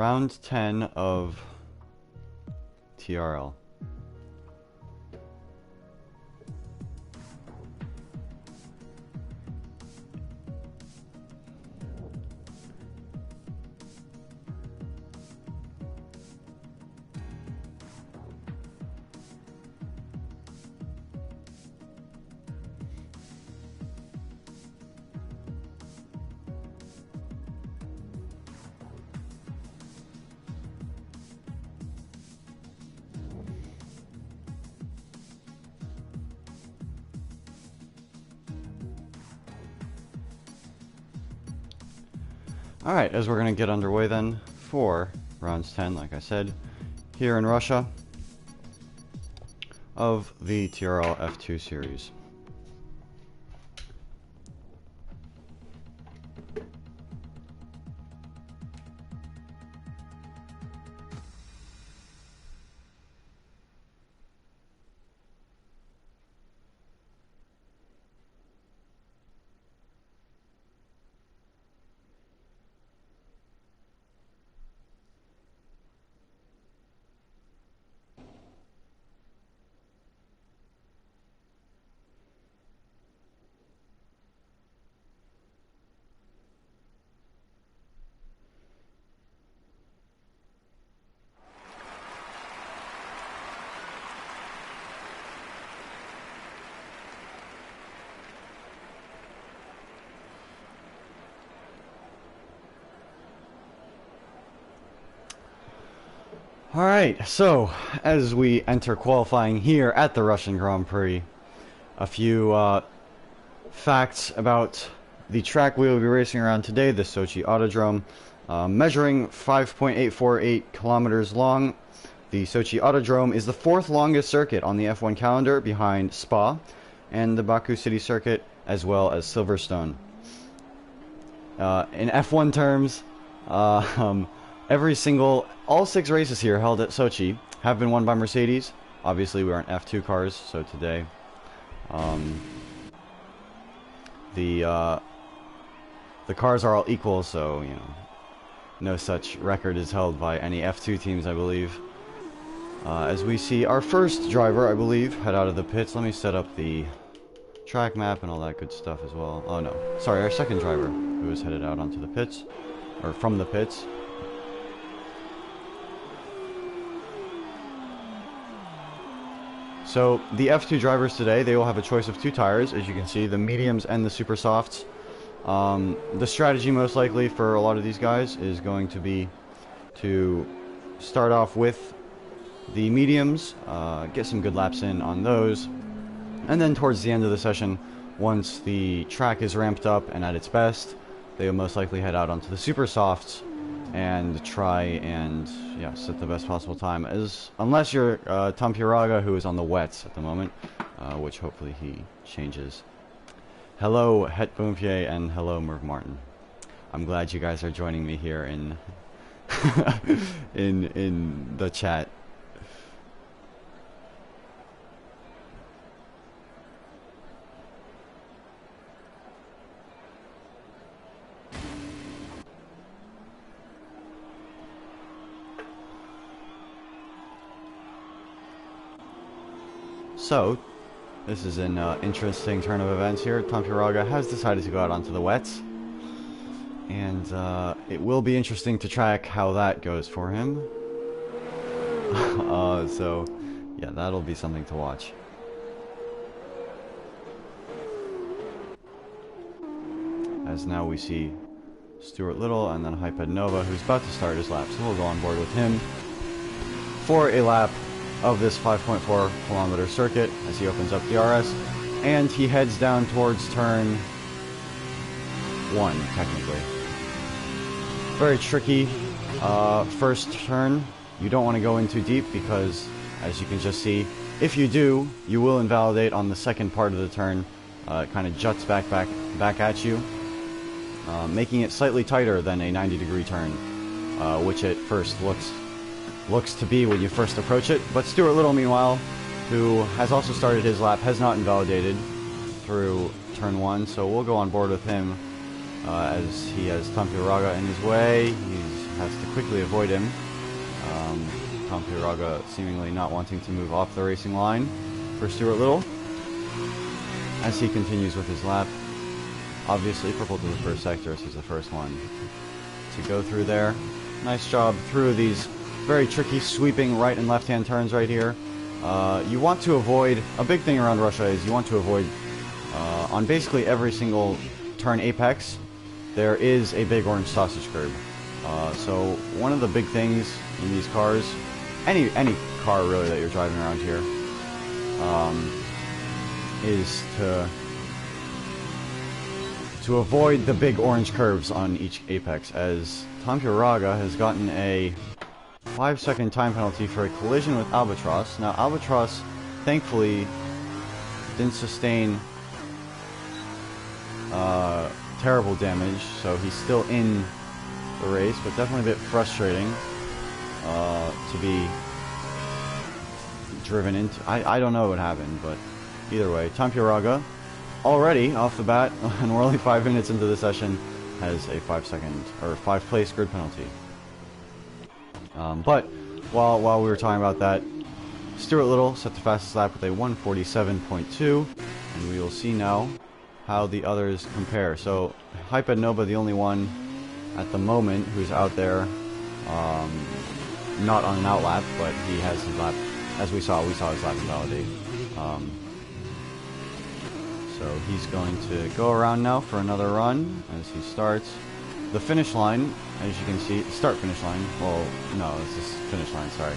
round 10 of TRL. Alright, as we're going to get underway then for rounds 10, like I said, here in Russia, of the TRL F2 series. Alright, so as we enter qualifying here at the Russian Grand Prix, a few facts about the track we will be racing around today, the Sochi Autodrome. Measuring 5.848 kilometers long, the Sochi Autodrome is the fourth longest circuit on the F1 calendar behind Spa and the Baku City Circuit, as well as Silverstone. In F1 terms, all 6 races here held at Sochi have been won by Mercedes. Obviously, we aren't F2 cars, so today, the cars are all equal, so, you know, no such record is held by any F2 teams, I believe. As we see our first driver, I believe, head out of the pits. Let me set up the track map and all that good stuff as well. Oh, no. Sorry, our second driver, who is headed out onto the pits, or from the pits. So, the F2 drivers today, they will have a choice of 2 tires, as you can see, the mediums and the super softs. The strategy most likely for a lot of these guys is going to be to start off with the mediums, get some good laps in on those, and then towards the end of the session, once the track is ramped up and at its best, they will most likely head out onto the super softs and try and set the best possible time, unless you're Tom Piraga, who is on the wets at the moment, which hopefully he changes. Hello Het Boompier and hello Merv Martin. I'm glad you guys are joining me here in in the chat. So, this is an interesting turn of events here. Tom Piraga has decided to go out onto the wets. And it will be interesting to track how that goes for him. So, yeah, that'll be something to watch. As now we see Stuart Little and then Hyped Nova, who's about to start his lap. So we'll go on board with him for a lap of this 5.4 kilometer circuit as he opens up the RS, and he heads down towards turn 1, technically. Very tricky first turn. You don't want to go in too deep because, as you can just see, if you do, you will invalidate on the second part of the turn. It kind of juts back at you, making it slightly tighter than a 90-degree turn, which at first looks to be when you first approach it. But Stuart Little, meanwhile, who has also started his lap, has not invalidated through turn 1, so we'll go on board with him as he has Tom Piraga in his way. He's has to quickly avoid him. Tom Fioraga seemingly not wanting to move off the racing line for Stuart Little as he continues with his lap. Obviously purple to the first sector, as he's the first one to go through there. Nice job through these very tricky sweeping right and left hand turns right here. You want to avoid, a big thing around Russia is you want to avoid on basically every single turn apex there is a big orange sausage curb. So one of the big things in these cars, any car really that you're driving around here, is to avoid the big orange curves on each apex, as Tom Fioraga has gotten a 5-second time penalty for a collision with Albatross. Now Albatross thankfully didn't sustain terrible damage, so he's still in the race, but definitely a bit frustrating to be driven into. I don't know what happened, but either way, Tom Fioraga already off the bat, and we're only 5 minutes into the session, has a 5-second or 5-place grid penalty. But while we were talking about that, Stuart Little set the fastest lap with a 1:47.2, and we will see now how the others compare. So Hyped Nova, the only one at the moment who's out there, not on an outlap, but he has his lap, as we saw his lap invalidate. So he's going to go around now for another run as he starts. The finish line, as you can see, start-finish line, well, no, it's just finish line, sorry.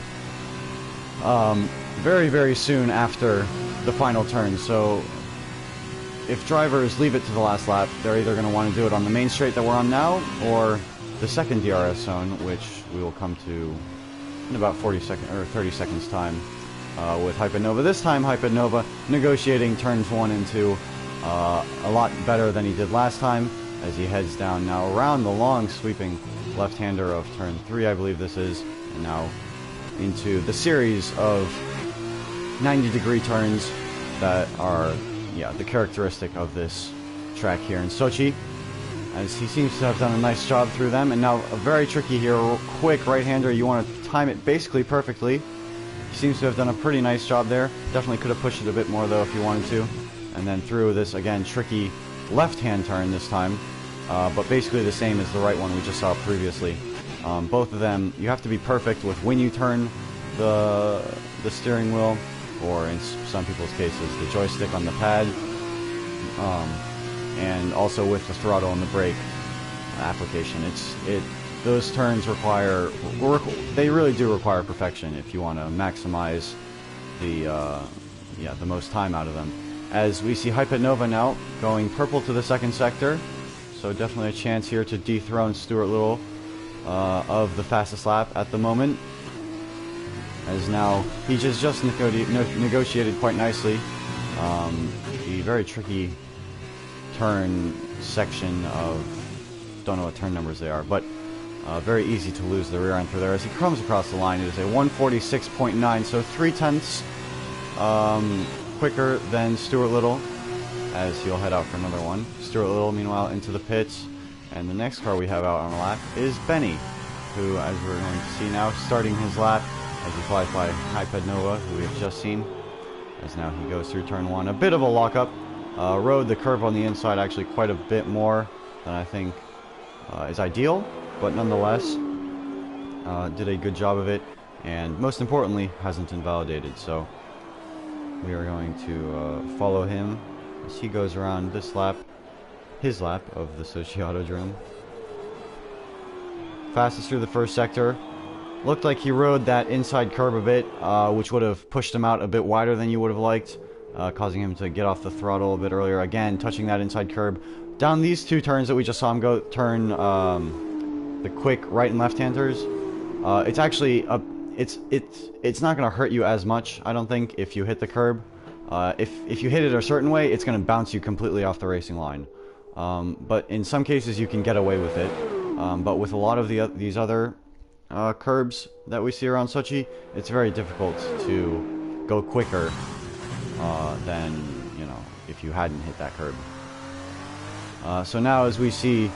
Very, very soon after the final turn, so if drivers leave it to the last lap, they're either going to want to do it on the main straight that we're on now, or the second DRS zone, which we will come to in about 30 seconds time with Hyped Nova. This time, Hyped Nova negotiating turns 1 and 2 a lot better than he did last time, as he heads down now around the long sweeping left-hander of turn 3, I believe this is, and now into the series of 90-degree turns that are, yeah, the characteristic of this track here in Sochi, as he seems to have done a nice job through them. And now a very tricky here, quick right-hander, you want to time it basically perfectly. He seems to have done a pretty nice job there. Definitely could have pushed it a bit more though if you wanted to. And then through this, again, tricky left-hand turn this time, but basically the same as the right one we just saw previously. Both of them, you have to be perfect with when you turn the steering wheel, or in some people's cases, the joystick on the pad, and also with the throttle and the brake application. Those turns they really do require perfection if you want to maximize the most time out of them. As we see Hyped Nova now going purple to the second sector, so definitely a chance here to dethrone Stuart Little of the fastest lap at the moment, as now he just negotiated quite nicely the very tricky turn section of, don't know what turn numbers they are, but very easy to lose the rear end through there. As he comes across the line, it is a 1:46.9, so 0.3 quicker than Stuart Little, as he'll head out for another one. Stuart Little, meanwhile, into the pits, and the next car we have out on the lap is Benny, who, as we're going to see now, starting his lap as he flies by Hyped Nova, who we have just seen, as now he goes through turn 1. A bit of a lockup. Rode the curve on the inside actually quite a bit more than I think is ideal, but nonetheless did a good job of it, and most importantly hasn't invalidated. So we are going to follow him as he goes around this lap, his lap of the Sochi Autodrome. Fastest through the first sector. Looked like he rode that inside curb a bit, which would have pushed him out a bit wider than you would have liked, causing him to get off the throttle a bit earlier. Again, touching that inside curb. Down these two turns that we just saw him go turn, the quick right and left-handers, it's actually it's not going to hurt you as much, I don't think, if you hit the curb. If you hit it a certain way, it's going to bounce you completely off the racing line. But in some cases you can get away with it. But with a lot of these other curbs that we see around Sochi, it's very difficult to go quicker than, you know, if you hadn't hit that curb. So now as we see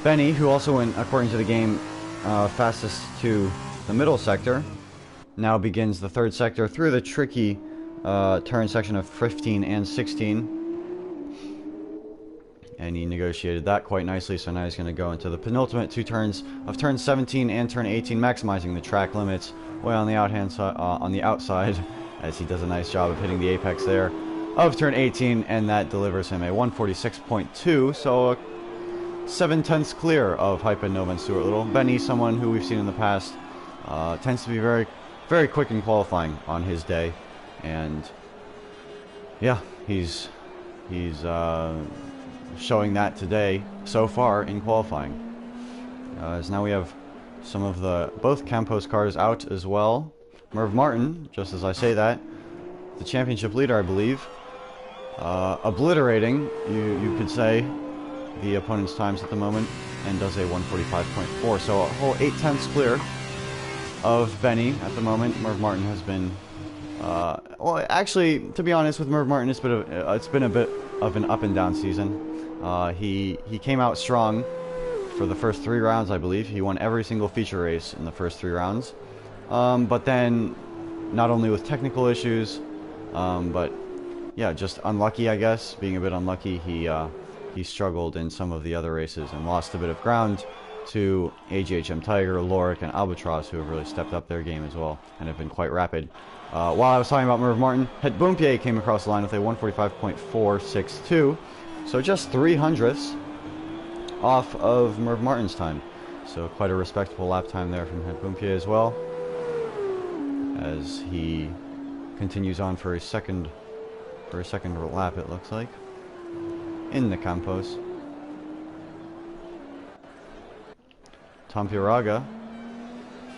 Benny, who also went, according to the game, fastest to the middle sector. Now begins the third sector through the tricky turn section of 15 and 16. And he negotiated that quite nicely, so now he's going to go into the penultimate 2 turns of turn 17 and turn 18, maximizing the track limits way on the outside, as he does a nice job of hitting the apex there of turn 18, and that delivers him a 146.2, so 7/10 clear of Hypernova and Stuart Little. Benny, someone who we've seen in the past, tends to be very, very quick in qualifying on his day, and yeah, he's showing that today so far in qualifying. As now we have some of both Campos cars out as well. Merv Martin, just as I say that, the championship leader, I believe, obliterating, you could say, the opponent's times at the moment, and does a 145.4, so a whole 8/10 clear of Benny at the moment. Merv Martin has been, well, actually, to be honest, with Merv Martin, it's been a bit of an up and down season. He came out strong for the first 3 rounds, I believe. He won every single feature race in the first 3 rounds. But then, not only with technical issues, but yeah, just unlucky, I guess. Being a bit unlucky, he struggled in some of the other races and lost a bit of ground to AGHM Tiger, Lorik, and Albatross, who have really stepped up their game as well and have been quite rapid. While I was talking about Merv Martin, Het Boompje came across the line with a 145.462, so just 0.03 off of Merv Martin's time. So quite a respectable lap time there from Het Boompje as well, as he continues on for a second lap, it looks like, in the Campos. Tom Pieraga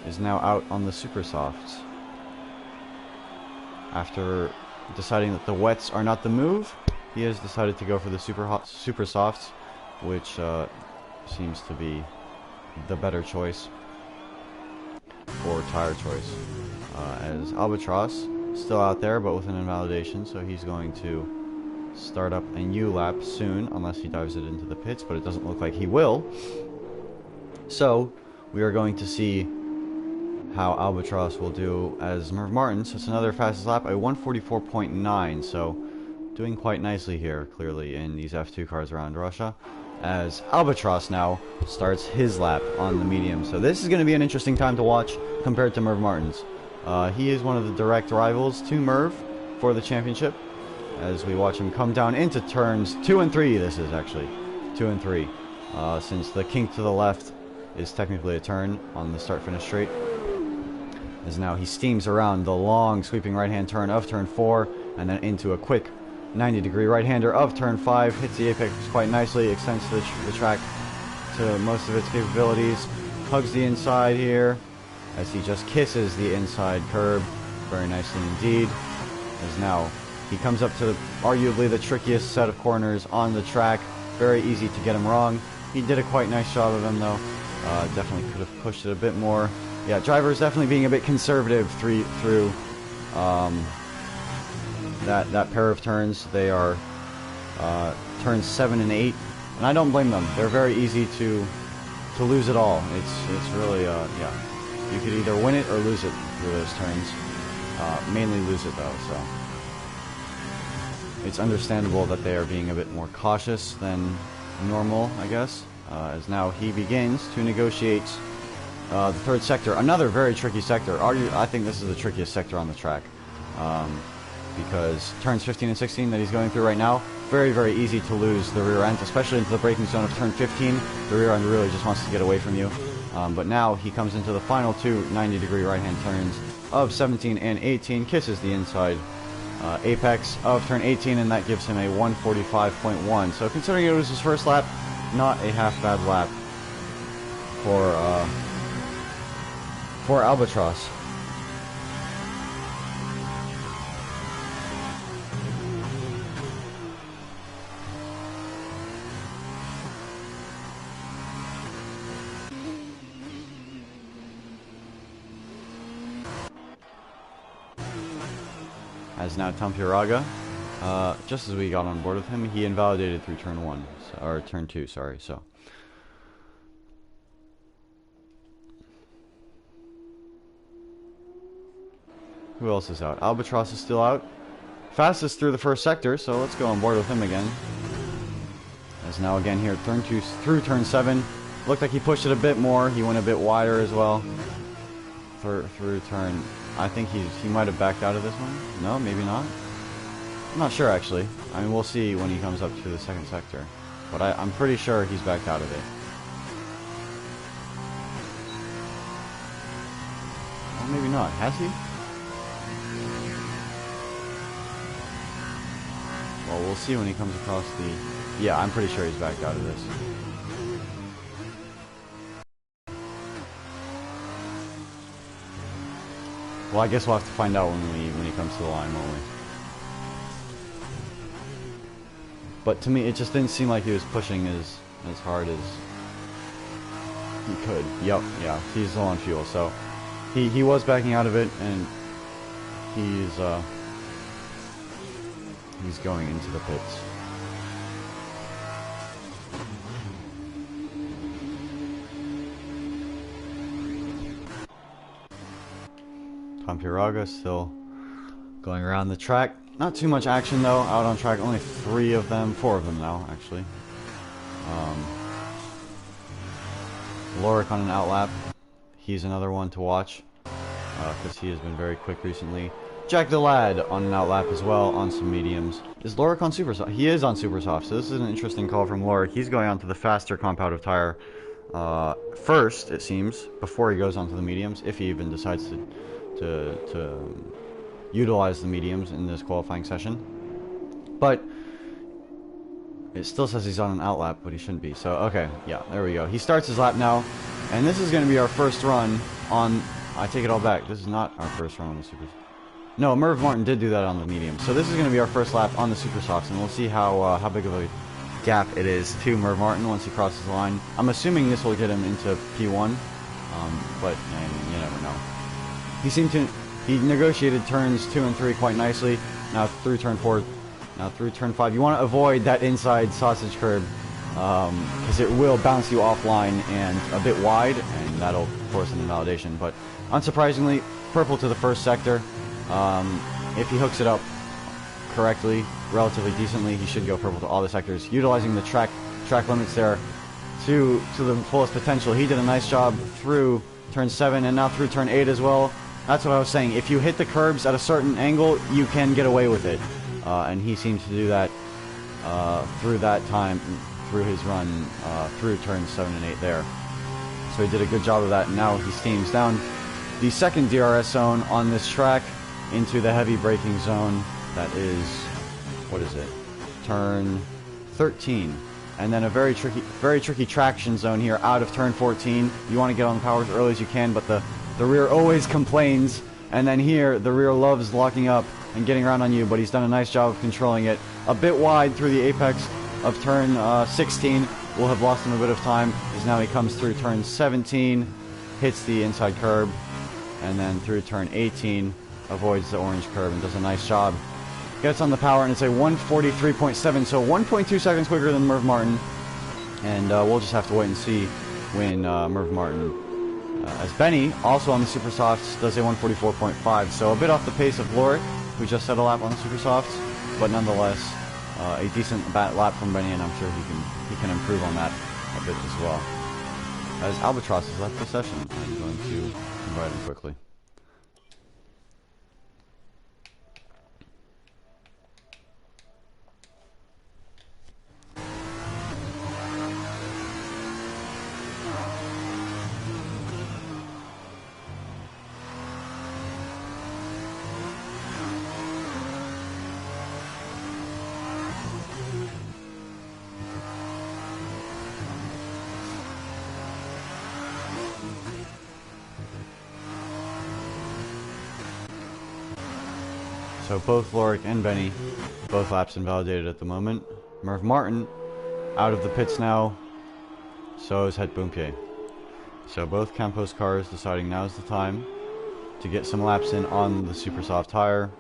is now out on the Super Softs. After deciding that the wets are not the move, he has decided to go for the Super Softs, which seems to be the better choice, or tire choice. As Albatross still out there, but with an invalidation, so he's going to start up a new lap soon, unless he dives it into the pits, but it doesn't look like he will. So we are going to see how Albatross will do as Merv Martin. So it's another fastest lap, a 144.9, so doing quite nicely here, clearly, in these F2 cars around Russia, as Albatross now starts his lap on the medium. So this is going to be an interesting time to watch compared to Merv Martin's. He is one of the direct rivals to Merv for the championship, as we watch him come down into turns 2 and 3. This is actually 2 and 3, since the kink to the left is technically a turn on the start-finish straight. As now he steams around the long sweeping right-hand turn of turn 4, and then into a quick 90-degree right-hander of turn 5, hits the apex quite nicely, extends the track to most of its capabilities, hugs the inside here, as he just kisses the inside curb very nicely indeed. As now he comes up to arguably the trickiest set of corners on the track. Very easy to get him wrong. He did a quite nice job of him though. Definitely could have pushed it a bit more. Yeah, drivers definitely being a bit conservative through that pair of turns. They are turns 7 and 8, and I don't blame them. They're very easy to lose it all. It's really yeah. You could either win it or lose it through those turns. Mainly lose it though, so it's understandable that they are being a bit more cautious than normal, I guess. As now he begins to negotiate the third sector, another very tricky sector. I think this is the trickiest sector on the track, because turns 15 and 16 that he's going through right now, very, very easy to lose the rear end, especially into the braking zone of turn 15. The rear end really just wants to get away from you. But now he comes into the final 2 90-degree right-hand turns of 17 and 18, kisses the inside apex of turn 18, and that gives him a 145.1. So considering it was his first lap, not a half-bad lap for Albatross. As now Tom Pieraga, just as we got on board with him, he invalidated through turn 1, or turn 2, sorry, so Who else is out? Albatross is still out. Fastest through the first sector, so let's go on board with him again. As now again here, turn 2 through turn 7. Looked like he pushed it a bit more. He went a bit wider as well. Through turn, I think he might have backed out of this one. No, maybe not. I'm not sure actually. I mean, we'll see when he comes up to the second sector. But I'm pretty sure he's backed out of it. Or maybe not. Has he? Well, we'll see when he comes across the... Yeah, I'm pretty sure he's backed out of this. Well, I guess we'll have to find out when he comes to the line, won't we? But to me, it just didn't seem like he was pushing as hard as he could. Yep, yeah, he's low on fuel, so he was backing out of it, and he's going into the pits. Tom Piraga still going around the track. Not too much action though, out on track. Only 4 of them now, actually. Lorik on an outlap. He's another one to watch, because he has been very quick recently. Jack DeLad on an outlap as well, on some mediums. Is Lorik on super soft? He is on super soft, so this is an interesting call from Lorik. He's going on to the faster compound of tire first, it seems, before he goes onto the mediums, if he even decides to utilize the mediums in this qualifying session. But it still says he's on an outlap, but he shouldn't be. So, okay, yeah, there we go. He starts his lap now, and this is going to be our first run on... I take it all back. This is not our first run on the Super... No, Merv Martin did do that on the medium. So this is going to be our first lap on the Super Softs, and we'll see how big of a gap it is to Merv Martin once he crosses the line. I'm assuming this will get him into P1, but you never know. He negotiated turns 2 and 3 quite nicely. Now through turn 4, now through turn 5. You want to avoid that inside sausage curb, because it will bounce you offline and a bit wide, and that'll force an invalidation. But unsurprisingly, purple to the first sector. If he hooks it up correctly, relatively decently, he should go purple to all the sectors, utilizing the track limits there to the fullest potential. He did a nice job through turn 7 and now through turn 8 as well. That's what I was saying. If you hit the curbs at a certain angle, you can get away with it. And he seems to do that through that time, through his run, through turns 7 and 8 there. So he did a good job of that, and now he steams down the second DRS zone on this track into the heavy braking zone. That is, what is it? Turn 13. And then a very tricky traction zone here out of turn 14. You want to get on the power as early as you can, but the rear always complains, and then here the rear loves locking up and getting around on you, but he's done a nice job of controlling it. A bit wide through the apex of turn 16. We'll have lost him a bit of time, as now he comes through turn 17, hits the inside curb, and then through turn 18 avoids the orange curb and does a nice job. Gets on the power, and it's a 143.7, so 1.2 seconds quicker than Merv Martin, and we'll just have to wait and see when Merv Martin... as Benny, also on the Super Softs, does a 144.5, so a bit off the pace of Lorik, who just set a lap on the Super Softs, but nonetheless, a decent lap from Benny, and I'm sure he can improve on that a bit as well. As Albatross has left the session, I'm going to invite him quickly. So both Lorik and Benny, both laps invalidated at the moment. Merv Martin out of the pits now, so is Het Boompje. So both Campos cars deciding now's the time to get some laps in on the Super Soft tire.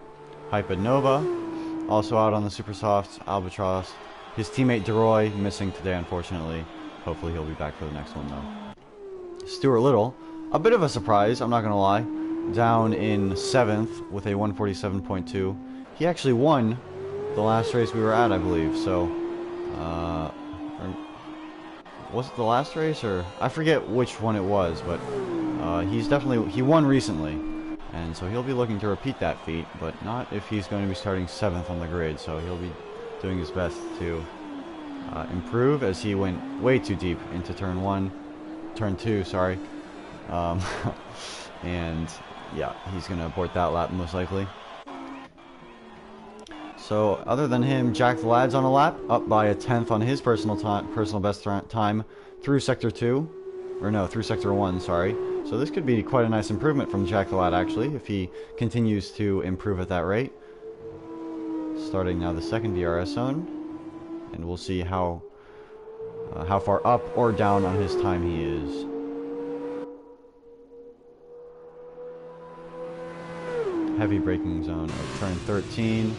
Hypernova also out on the Super Softs. Albatross, his teammate DeRoy missing today unfortunately. Hopefully he'll be back for the next one though. Stuart Little, a bit of a surprise, I'm not gonna lie. down in 7th with a 147.2. He actually won the last race we were at, I believe. So, was it the last race, or I forget which one it was, but he won recently, and so he'll be looking to repeat that feat, but not if he's going to be starting 7th on the grid. So he'll be doing his best to improve, as he went way too deep into turn 2, sorry. And yeah, he's going to abort that lap most likely. So other than him, Jack the Lad's on a lap, up by a 10th on his personal best time through sector 2, or no, through sector 1, sorry. So this could be quite a nice improvement from Jack the Lad, actually, if he continues to improve at that rate. Starting now the second DRS zone, and we'll see how far up or down on his time he is. Heavy braking zone of turn 13,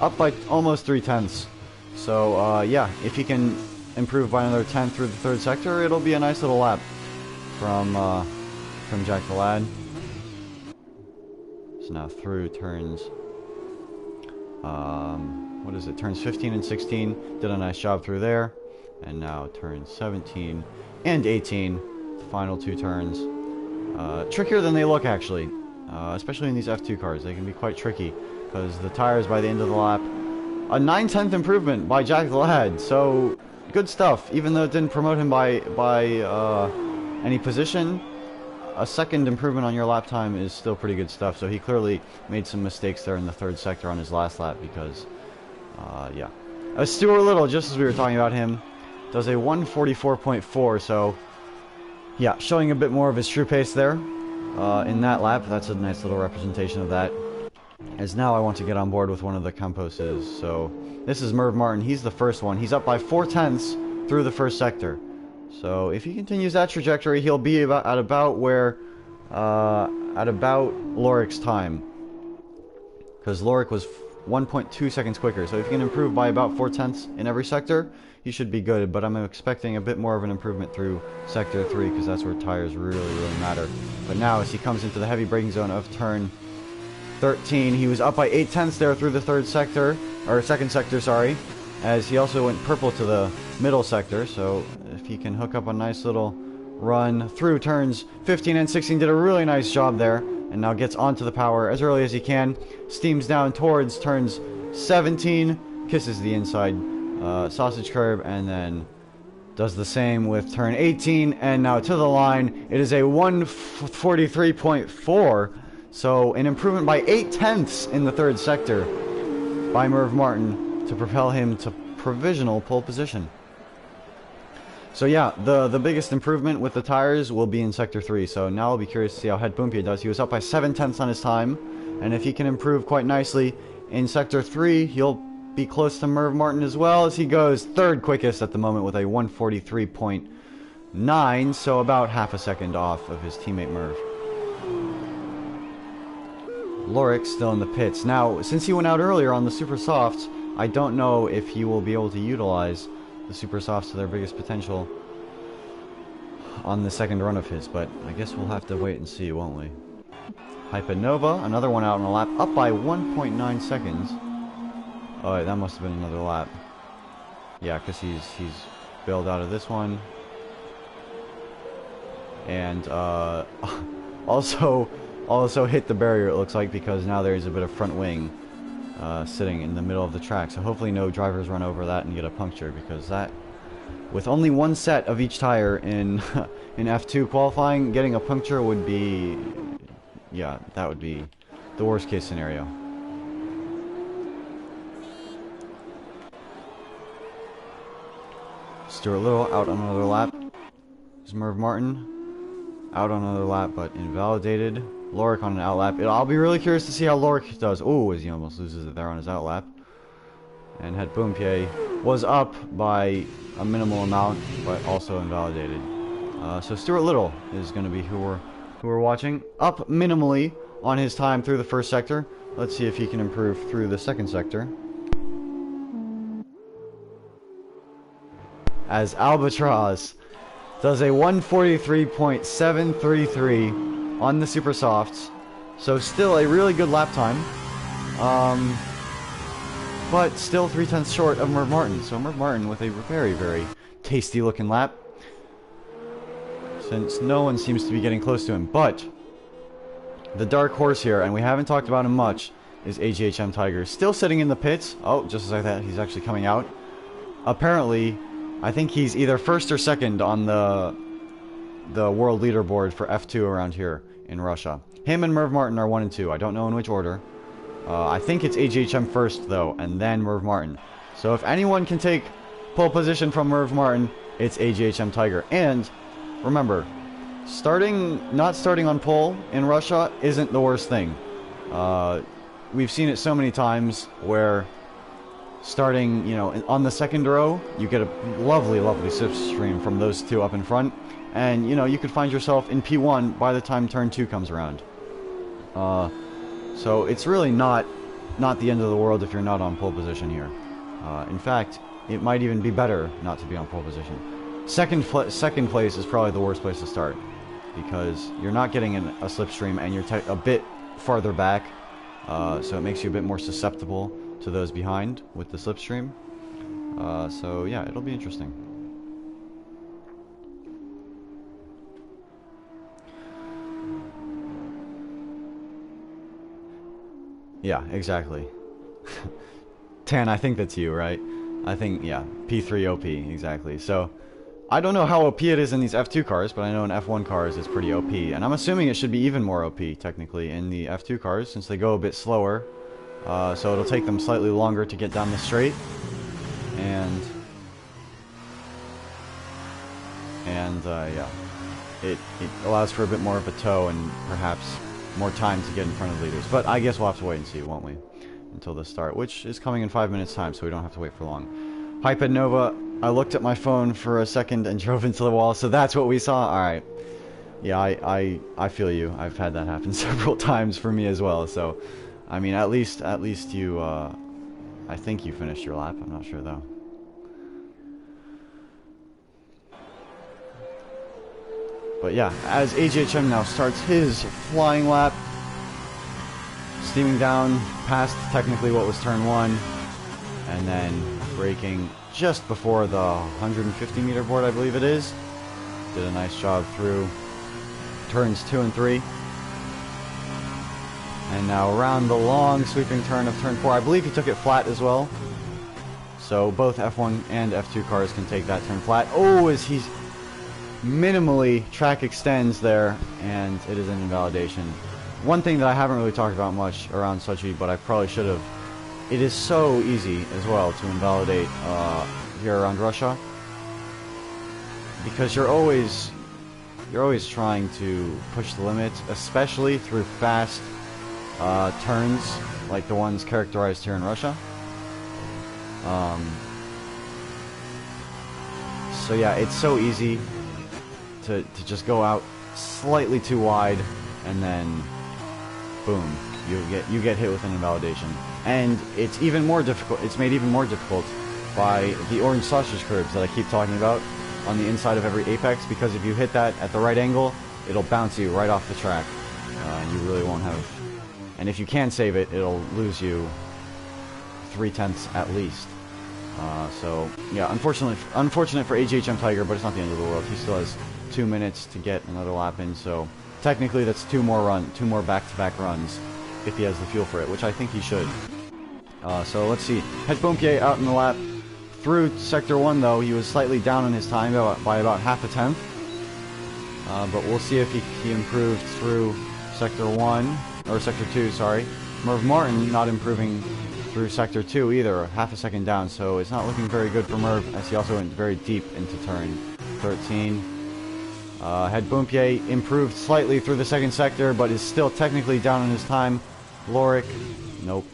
up by almost 3/10. So yeah, if he can improve by another 10 through the third sector, it'll be a nice little lap from Jack the Lad. So now through turns, what is it? Turns 15 and 16, did a nice job through there, and now turns 17 and 18, the final 2 turns. Trickier than they look, actually. Especially in these F2 cars, they can be quite tricky, because the tires by the end of the lap, a 9/10 improvement by Jack the Lad, so good stuff. Even though it didn't promote him by any position, a second improvement on your lap time is still pretty good stuff. So he clearly made some mistakes there in the third sector on his last lap, because yeah. Stuart Little, just as we were talking about him, does a 144.4, so yeah, showing a bit more of his true pace there. In that lap. That's a nice little representation of that. As now I want to get on board with one of the Camposes. So this is Merv Martin. He's the first one. He's up by 4/10 through the first sector. So if he continues that trajectory, he'll be at about Lorik's time, because Lorik was 1.2 seconds quicker. So if he can improve by about 4/10 in every sector, he should be good. But I'm expecting a bit more of an improvement through sector 3, because that's where tires really matter. But now, as he comes into the heavy braking zone of turn 13, he was up by 8/10 there through the second sector, sorry, as he also went purple to the middle sector. So if he can hook up a nice little run through turns 15 and 16, did a really nice job there, and now gets onto the power as early as he can, steams down towards turns 17, kisses the inside sausage curb, and then does the same with turn 18, and now to the line. It is a 143.4, so an improvement by 8/10 in the third sector by Merv Martin to propel him to provisional pole position. So yeah, the biggest improvement with the tires will be in sector 3, so now I'll be curious to see how Het Boompje does. He was up by 7/10 on his time, and if he can improve quite nicely in sector 3, he'll be close to Merv Martin as well, as he goes third quickest at the moment with a 143.9, so about half a second off of his teammate Merv. Lorik still in the pits. Now, since he went out earlier on the Super Softs, I don't know if he will be able to utilize the Super Softs to their biggest potential on the second run of his, but I guess we'll have to wait and see, won't we? Hypernova, another one out on a lap, up by 1.9 seconds. Oh, wait, that must have been another lap. Yeah, because he's bailed out of this one. And also hit the barrier, it looks like, because now there's a bit of front wing sitting in the middle of the track. So hopefully no drivers run over that and get a puncture, because that, with only one set of each tire in in F2 qualifying, getting a puncture would be, yeah, that would be the worst case scenario. Stuart Little out on another lap. There's Merv Martin out on another lap, but invalidated. Lorik on an outlap. I'll be really curious to see how Lorik does. Oh, as he almost loses it there on his outlap. And Het Boompje was up by a minimal amount, but also invalidated. So Stuart Little is going to be who we're watching. Up minimally on his time through the first sector. Let's see if he can improve through the second sector. As Albatross does a 143.733 on the Super Softs So still a really good lap time. But still 3/10 short of Merv Martin. So Merv Martin with a very, very tasty looking lap, since no one seems to be getting close to him. But the dark horse here, and we haven't talked about him much, is AGHM Tiger. Still sitting in the pits. Oh, just as I thought, he's actually coming out. Apparently, I think he's either first or second on the world leaderboard for F2 around here in Russia. Him and Merv Martin are 1 and 2. I don't know in which order. I think it's AGHM first, though, and then Merv Martin. So if anyone can take pole position from Merv Martin, it's AGHM Tiger. And remember, not starting on pole in Russia isn't the worst thing. We've seen it so many times where starting, on the second row, you get a lovely, lovely slipstream from those two up in front. And, you could find yourself in P1 by the time turn 2 comes around. So it's really not the end of the world if you're not on pole position here. In fact, it might even be better not to be on pole position. Second place is probably the worst place to start, because you're not getting a slipstream and you're a bit farther back, so it makes you a bit more susceptible to those behind with the slipstream. So yeah, it'll be interesting. Yeah, exactly. Tan, I think that's you, right? I think, yeah, P3 OP, exactly. So, I don't know how OP it is in these F2 cars, but I know in F1 cars it's pretty OP. And I'm assuming it should be even more OP, technically, in the F2 cars, since they go a bit slower. So it'll take them slightly longer to get down the straight. And yeah. It allows for a bit more of a tow and perhaps more time to get in front of leaders. But I guess we'll have to wait and see, won't we? Until the start, which is coming in 5 minutes time, so we don't have to wait for long. Hyped Nova, I looked at my phone for a second and drove into the wall, so that's what we saw? Alright. Yeah, I feel you. I've had that happen several times for me as well, so... I mean, at least you, I think you finished your lap. I'm not sure, though. But yeah, as AGHM now starts his flying lap, steaming down past technically what was turn 1, and then braking just before the 150 meter board, I believe it is. Did a nice job through turns 2 and 3. And now around the long sweeping turn of turn 4, I believe he took it flat as well. So both F1 and F2 cars can take that turn flat. Oh, as he's minimally track extends there, and it is an invalidation. One thing that I haven't really talked about much around Sochi, but I probably should have, it is so easy as well to invalidate here around Russia, because you're always trying to push the limits, especially through fast turns like the ones characterized here in Russia. So yeah, it's so easy to just go out slightly too wide, and then boom, you get hit with an invalidation. And it's even more difficult. It's made even more difficult by the orange sausage curbs that I keep talking about on the inside of every apex, because if you hit that at the right angle, it'll bounce you right off the track. You really won't have. And if you can save it, it'll lose you 3/10 at least. So yeah, unfortunate for AGHM Tiger, but it's not the end of the world. He still has 2 minutes to get another lap in, so technically that's two more back-to-back runs if he has the fuel for it, which I think he should. So let's see. Het Boompje out in the lap. Through Sector 1, though, he was slightly down on his time by about half a tenth. But we'll see if he improved through Sector 1, or Sector 2, sorry. Merv Martin not improving through Sector 2 either, half a second down, so it's not looking very good for Merv, as he also went very deep into turn 13. Het Boompje improved slightly through the second sector, but is still technically down on his time. Lorik, nope.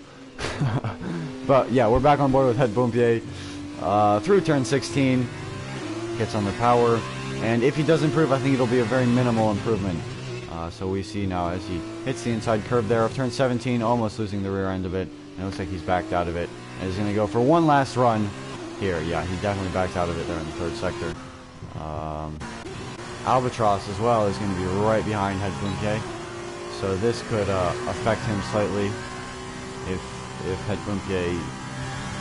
But yeah, we're back on board with Het Boompje. Through turn 16, gets on the power, and if he does improve, I think it'll be a very minimal improvement. So we see now as he hits the inside curb there of turn 17, almost losing the rear end of it, and it looks like he's backed out of it, and he's going to go for one last run here. Yeah, he definitely backed out of it there in the third sector. Albatross as well is going to be right behind Het Boompje. So this could affect him slightly if Het Bumpier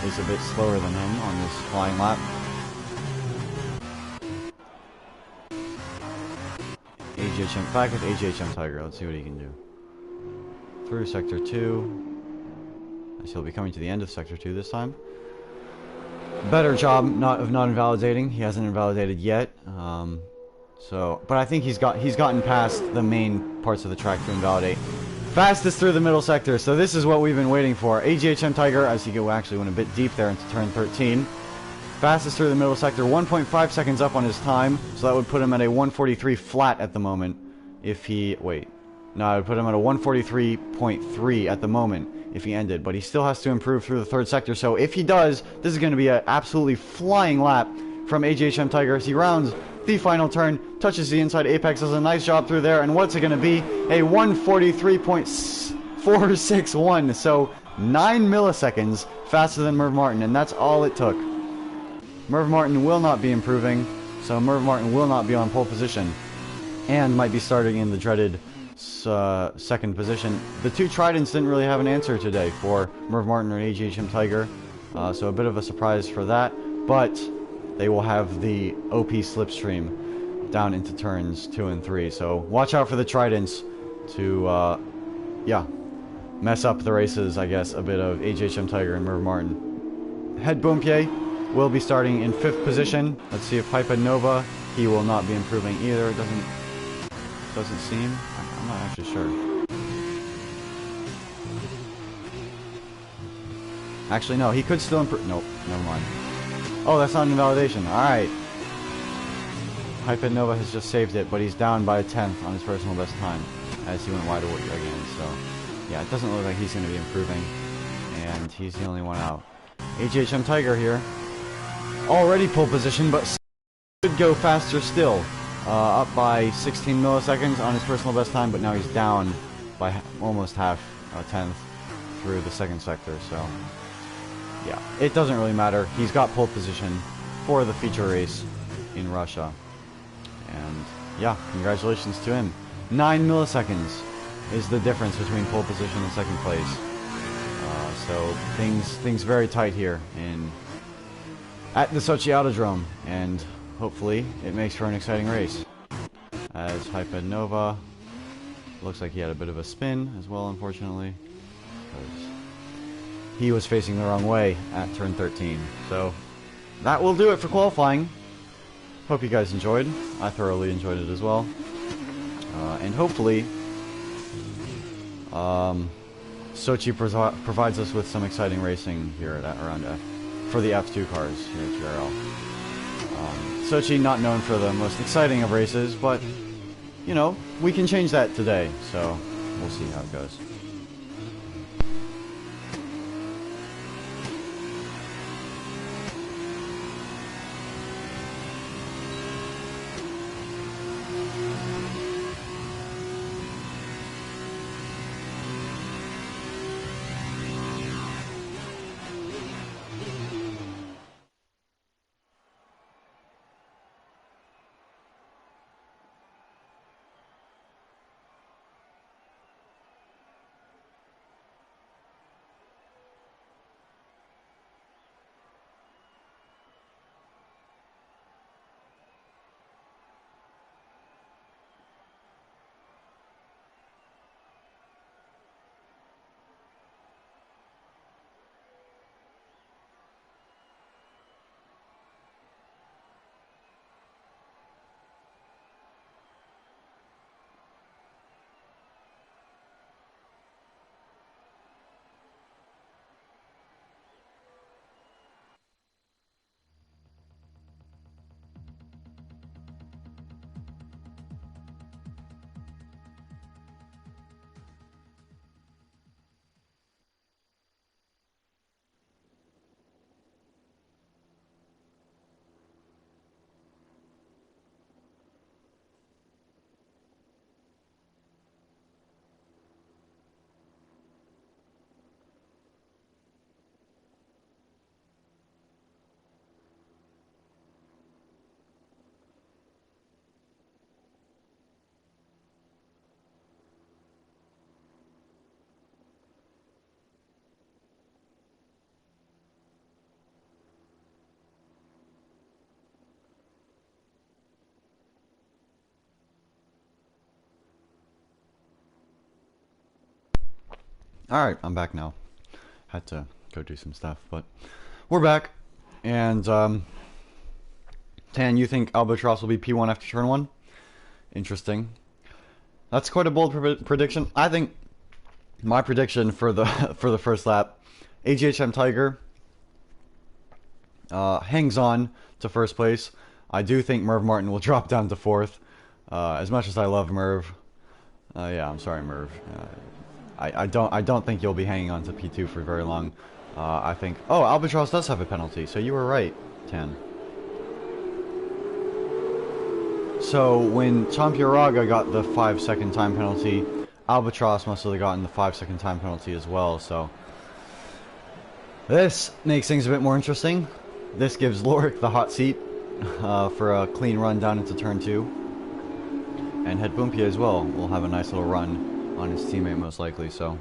is a bit slower than him on this flying lap. AGHM, back with AGHM Tiger. Let's see what he can do. Through Sector 2. As he'll be coming to the end of Sector 2 this time. Better job of not invalidating. He hasn't invalidated yet. But I think he's gotten past the main parts of the track to invalidate. Fastest through the middle sector. So this is what we've been waiting for. AGHM Tiger, as he actually went a bit deep there into turn 13. Fastest through the middle sector, 1.5 seconds up on his time. So that would put him at a 143 flat at the moment. If he... Wait. No, it would put him at a 143.3 at the moment if he ended. But he still has to improve through the third sector. So if he does, this is going to be an absolutely flying lap from AGHM Tiger as he rounds the final turn, touches the inside apex, does a nice job through there. And what's it going to be? A 143.461. So 9 milliseconds faster than Merv Martin. And that's all it took. Merv Martin will not be improving, so Merv Martin will not be on pole position, and might be starting in the dreaded second position. The two Tridents didn't really have an answer today for Merv Martin or AGHM Tiger, so a bit of a surprise for that, but they will have the OP slipstream down into turns 2 and 3, so watch out for the Tridents to, yeah, mess up the races, I guess, a bit of AGHM Tiger and Merv Martin. Het Bumpier will be starting in 5th position. Let's see if Hypernova, he will not be improving either. It doesn't seem. I'm not actually sure. Actually, no, he could still improve. Nope, never mind. Oh, that's not an invalidation. Alright. Hypernova has just saved it, but he's down by a 10th on his personal best time as he went wide again. So, yeah, it doesn't look like he's going to be improving. And he's the only one out. AGHM Tiger here. Already pole position, but could go faster still. Up by 16 milliseconds on his personal best time, but now he's down by almost half a 10th through the second sector. So, yeah, it doesn't really matter. He's got pole position for the feature race in Russia. And, yeah, congratulations to him. 9 milliseconds is the difference between pole position and second place. So, things very tight here at the Sochi Autodrome, and hopefully it makes for an exciting race. As Hypernova looks like he had a bit of a spin as well, unfortunately, because he was facing the wrong way at turn 13. So that will do it for qualifying. Hope you guys enjoyed. I thoroughly enjoyed it as well. And hopefully Sochi provides us with some exciting racing here at around for the F2 cars here at GRL. Sochi not known for the most exciting of races, but, you know, we can change that today, so we'll see how it goes. Alright, I'm back now. Had to go do some stuff, but we're back. And, Tan, you think Albatross will be P1 after turn 1? Interesting. That's quite a bold prediction. I think my prediction for the for the first lap, AGHM Tiger hangs on to first place. I do think Merv Martin will drop down to 4th. As much as I love Merv, yeah, I'm sorry, Merv. I don't think you'll be hanging on to P2 for very long. I think... Oh, Albatross does have a penalty, so you were right, Tan. So, when Champiaraga got the 5-second time penalty, Albatross must have gotten the 5-second time penalty as well, so... This makes things a bit more interesting. This gives Lorik the hot seat for a clean run down into turn 2. And Het Boompje as well will have a nice little run on his teammate most likely, so...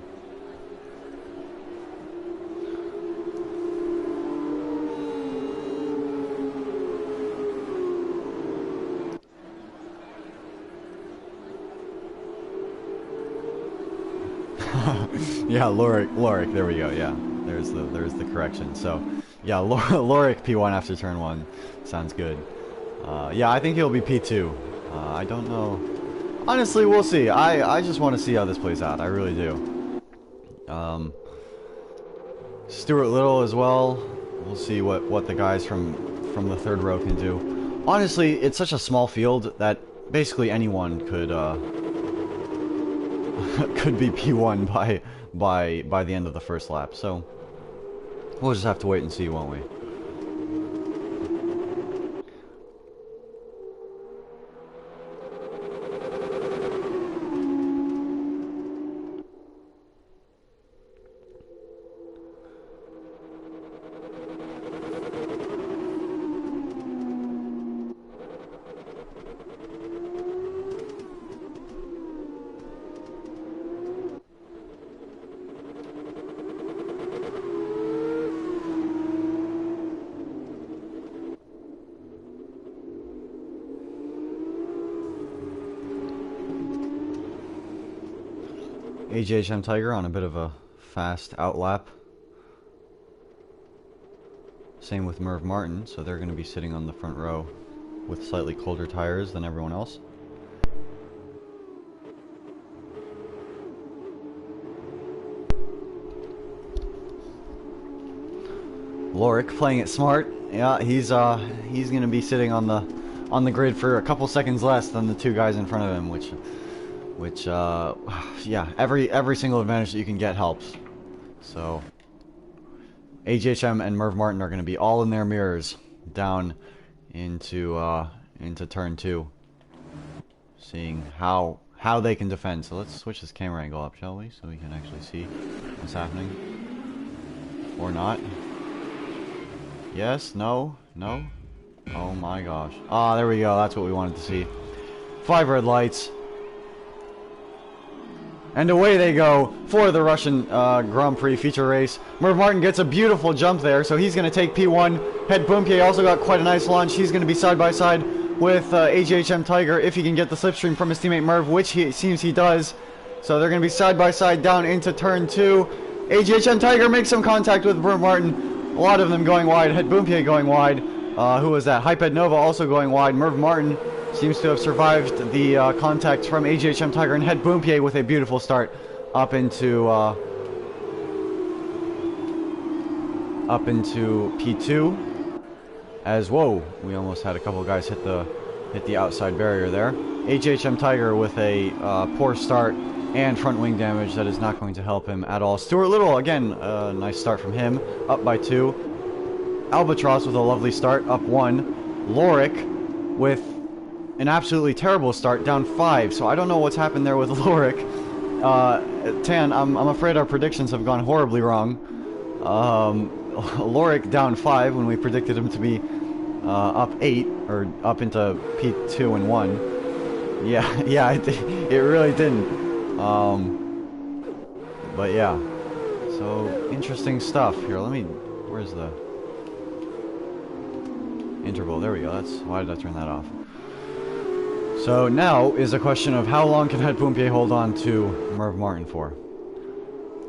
Yeah, Lorik, there we go, yeah. There's the correction. So, yeah, Lorik P1 after turn 1. Sounds good. Yeah, I think he'll be P2. I don't know. Honestly, we'll see. I just want to see how this plays out. I really do. Stuart Little as well. We'll see what the guys from the third row can do. Honestly, it's such a small field that basically anyone could could be P1 by the end of the first lap. So we'll just have to wait and see, won't we? AGHM Tiger on a bit of a fast outlap. Same with Merv Martin, so they're going to be sitting on the front row with slightly colder tires than everyone else. Lorik playing it smart. Yeah, he's going to be sitting on the grid for a couple seconds less than the two guys in front of him, which yeah, every single advantage that you can get helps. So AGHM and Merv Martin are going to be all in their mirrors down into turn 2, seeing how they can defend. So let's switch this camera angle up, shall we, so we can actually see what's happening. Or not. Yes, no, no. Oh my gosh. Ah, there we go. That's what we wanted to see. 5 red lights. And away they go for the Russian Grand Prix feature race. Merv Martin gets a beautiful jump there, so he's going to take P1. Het Boompje also got quite a nice launch. He's going to be side by side with AGHM Tiger if he can get the slipstream from his teammate Merv, which it seems he does. So they're going to be side by side down into turn 2. AGHM Tiger makes some contact with Merv Martin. A lot of them going wide. Het Boompje going wide. Who was that? Hyped Nova also going wide. Merv Martin seems to have survived the contact from AGHM Tiger, and Het Boompje with a beautiful start up into P2. As whoa, we almost had a couple guys hit the outside barrier there. AGHM Tiger with a poor start and front wing damage that is not going to help him at all. Stuart Little again, nice start from him, up by 2. Albatross with a lovely start, up 1. Lorik with an absolutely terrible start, down 5. So I don't know what's happened there with Lorik. Tan, I'm afraid our predictions have gone horribly wrong. Lorik down 5 when we predicted him to be up 8, or up into P2 and 1. Yeah, it really didn't. But yeah, so interesting stuff here. Where's the interval? There we go. Why did I turn that off? So now is a question of how long can Het Boompje hold on to Merv Martin for?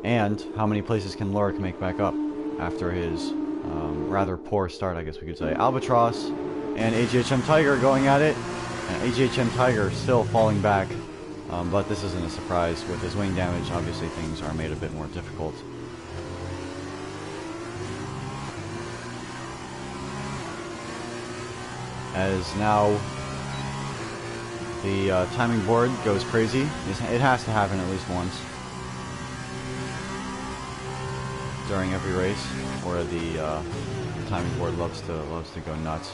And how many places can Lorik make back up after his rather poor start, I guess we could say. Albatross and AGHM Tiger going at it. And AGHM Tiger still falling back. But this isn't a surprise. With his wing damage, obviously things are made a bit more difficult. As now the timing board goes crazy. It has to happen at least once during every race, where the timing board loves to go nuts.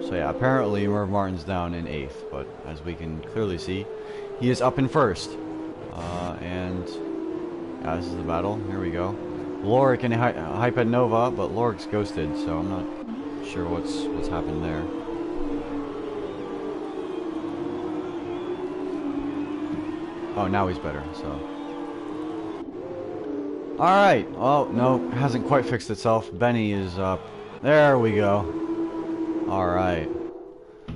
So yeah, apparently Merv Martin's down in 8th, but as we can clearly see, he is up in 1st. And yeah, this is the battle. Here we go. Lorik and Hyped Nova, but Lorik's ghosted, so I'm not sure what's happened there. Oh, now he's better, so. Alright. Oh, no, hasn't quite fixed itself. Benny is up. There we go. Alright.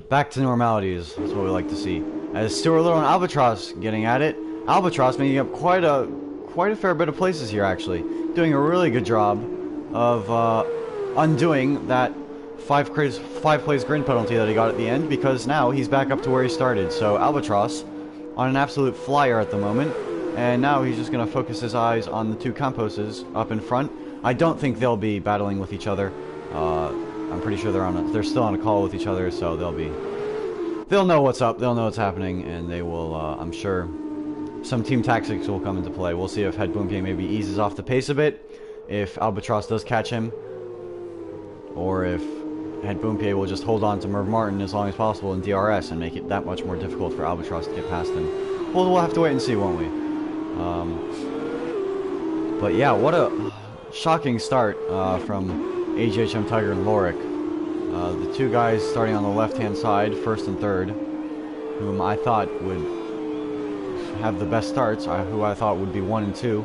Back to normality is what we like to see. As Stuart Little and Albatross getting at it. Albatross making up quite a fair bit of places here, actually. Doing a really good job of undoing that 5 plays grid penalty that he got at the end, because now he's back up to where he started. So Albatross on an absolute flyer at the moment, and now he's just going to focus his eyes on the 2 Composes up in front. I don't think they'll be battling with each other. I'm pretty sure they're still on a call with each other, so they'll know what's up, they'll know what's happening, and they will, I'm sure, some team tactics will come into play. We'll see if Het Boomke maybe eases off the pace a bit, if Albatross does catch him, or if Het Boomke will just hold on to Merv Martin as long as possible in DRS and make it that much more difficult for Albatross to get past him. We'll have to wait and see, won't we? But yeah, what a shocking start from AGHM Tiger and Lorik. The 2 guys starting on the left-hand side, 1st and 3rd, whom I thought would have the best starts, who I thought would be 1 and 2.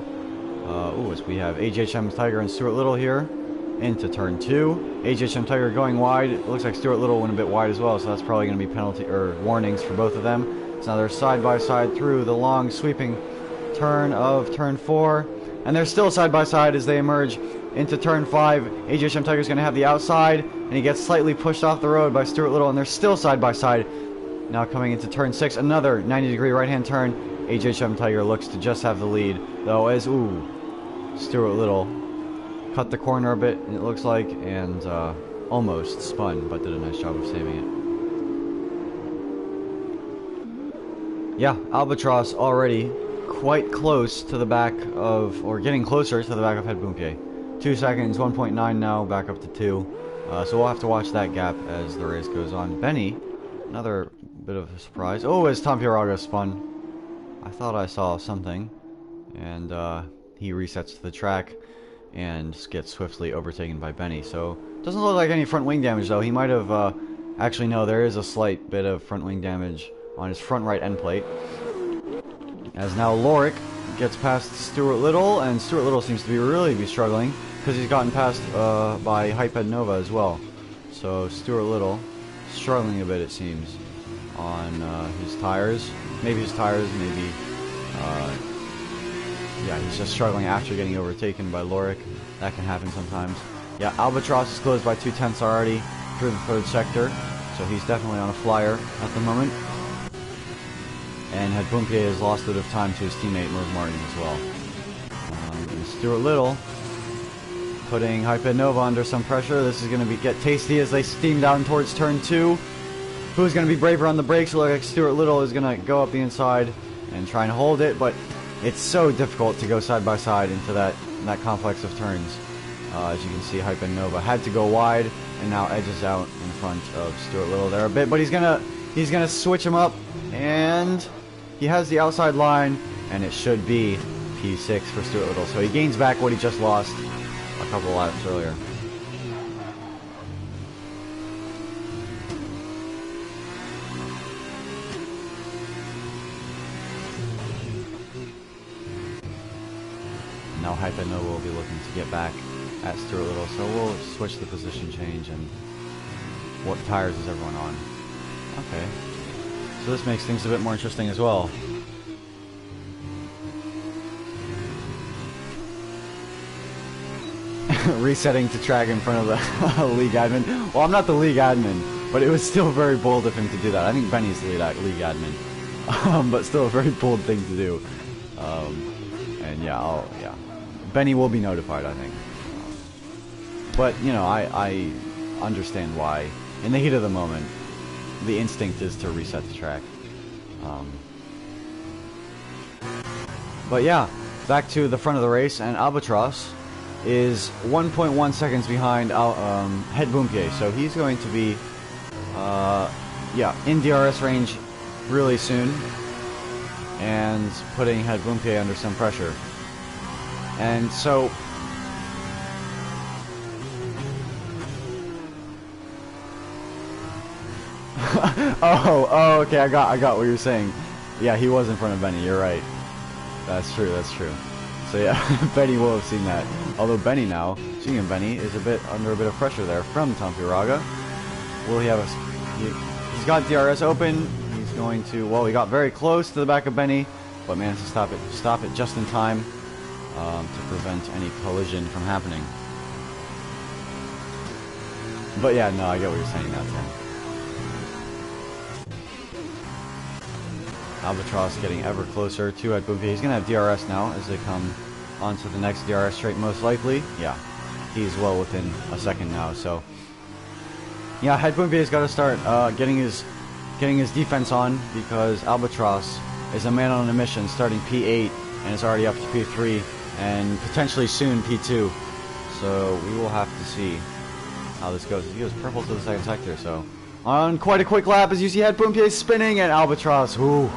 As we have AGHM Tiger and Stuart Little here into turn 2. AGHM Tiger going wide. It looks like Stuart Little went a bit wide as well, so that's probably going to be penalty or warnings for both of them. So now they're side by side through the long sweeping turn of turn 4, and they're still side by side as they emerge into turn 5. AGHM Tiger's going to have the outside, and he gets slightly pushed off the road by Stuart Little, and they're still side by side. Now coming into turn 6, another 90-degree right-hand turn. AGHM Tiger looks to just have the lead, though, as Stuart Little cut the corner a bit, it looks like, and almost spun, but did a nice job of saving it. Yeah, Albatross already quite close to the back of, or getting closer to the back of Het Boomke. 2 seconds, 1.9 now, back up to 2. So we'll have to watch that gap as the race goes on. Benny, another bit of a surprise. Oh, as Tom Pierraga spun. I thought I saw something, and he resets to the track and gets swiftly overtaken by Benny. So doesn't look like any front wing damage, though. He might have actually, no, there is a slight bit of front wing damage on his front right end plate. As now Lorik gets past Stuart Little, and Stuart Little seems to really be struggling because he's gotten passed by Hyped Nova as well. So Stuart Little struggling a bit, it seems, on his tires. Maybe his tires, maybe, yeah, he's just struggling after getting overtaken by Lorik. That can happen sometimes. Yeah, Albatross is closed by 2/10 already through the 3rd sector, so he's definitely on a flyer at the moment. And Het Boomke has lost a bit of time to his teammate Merv Martin as well. And Stuart Little putting Hyped Nova under some pressure. This is going to get tasty as they steam down towards turn 2. Who's going to be braver on the brakes? It looks like Stuart Little is going to go up the inside and try and hold it, but it's so difficult to go side by side into that complex of turns. As you can see, Hyped Nova had to go wide and now edges out in front of Stuart Little there a bit, but he's gonna switch him up, and he has the outside line, and it should be P6 for Stuart Little. So he gains back what he just lost a couple laps earlier. Now Hyped Nova will be looking to get back at Stuart Little, so we'll switch the position change. And what tires is everyone on? Okay. So this makes things a bit more interesting as well. Resetting to track in front of the league admin. Well, I'm not the league admin, but it was still very bold of him to do that. I think Benny's the league admin. But still a very bold thing to do. And yeah, yeah. Benny will be notified, I think. But, you know, I understand why. In the heat of the moment, the instinct is to reset the track. But yeah, back to the front of the race, and Albatross is 1.1 seconds behind Het Boompier, so he's going to be yeah, in DRS range really soon, and putting Het Boompier under some pressure. And so oh, okay, I got what you're saying. Yeah, he was in front of Benny, you're right. That's true, that's true. So yeah, Benny will have seen that. Although Benny now, seeing Benny, is under a bit of pressure there from Tampieraga. Will he have a... He's got DRS open. He's going to... Well, he got very close to the back of Benny, but managed to stop it just in time to prevent any collision from happening. But yeah, no, I get what you're saying now, Tim. Albatross getting ever closer to Het Boompier. He's going to have DRS now as they come onto the next DRS straight, most likely. Yeah, he's well within a second now. So, yeah, Het Boompier's got to start getting his defense on, because Albatross is a man on a mission, starting P8 and is already up to P3 and potentially soon P2. So we will have to see how this goes. He goes purple to the second sector. So on quite a quick lap, as you see Het Boompier spinning, and Albatross, ooh,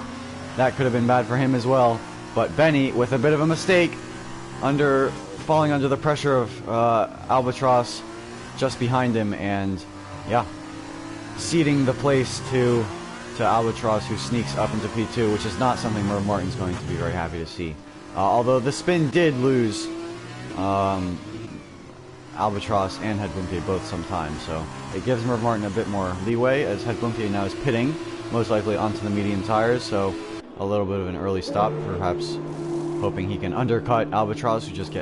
that could have been bad for him as well. But Benny, with a bit of a mistake, falling under the pressure of Albatross just behind him, and yeah, ceding the place to Albatross, who sneaks up into P2, which is not something Merv Martin's going to be very happy to see. Although the spin did lose Albatross and Het Boompier both sometimes, so it gives Merv Martin a bit more leeway, as Het Boompier now is pitting, most likely onto the medium tires, so a little bit of an early stop, perhaps hoping he can undercut Albatross, who just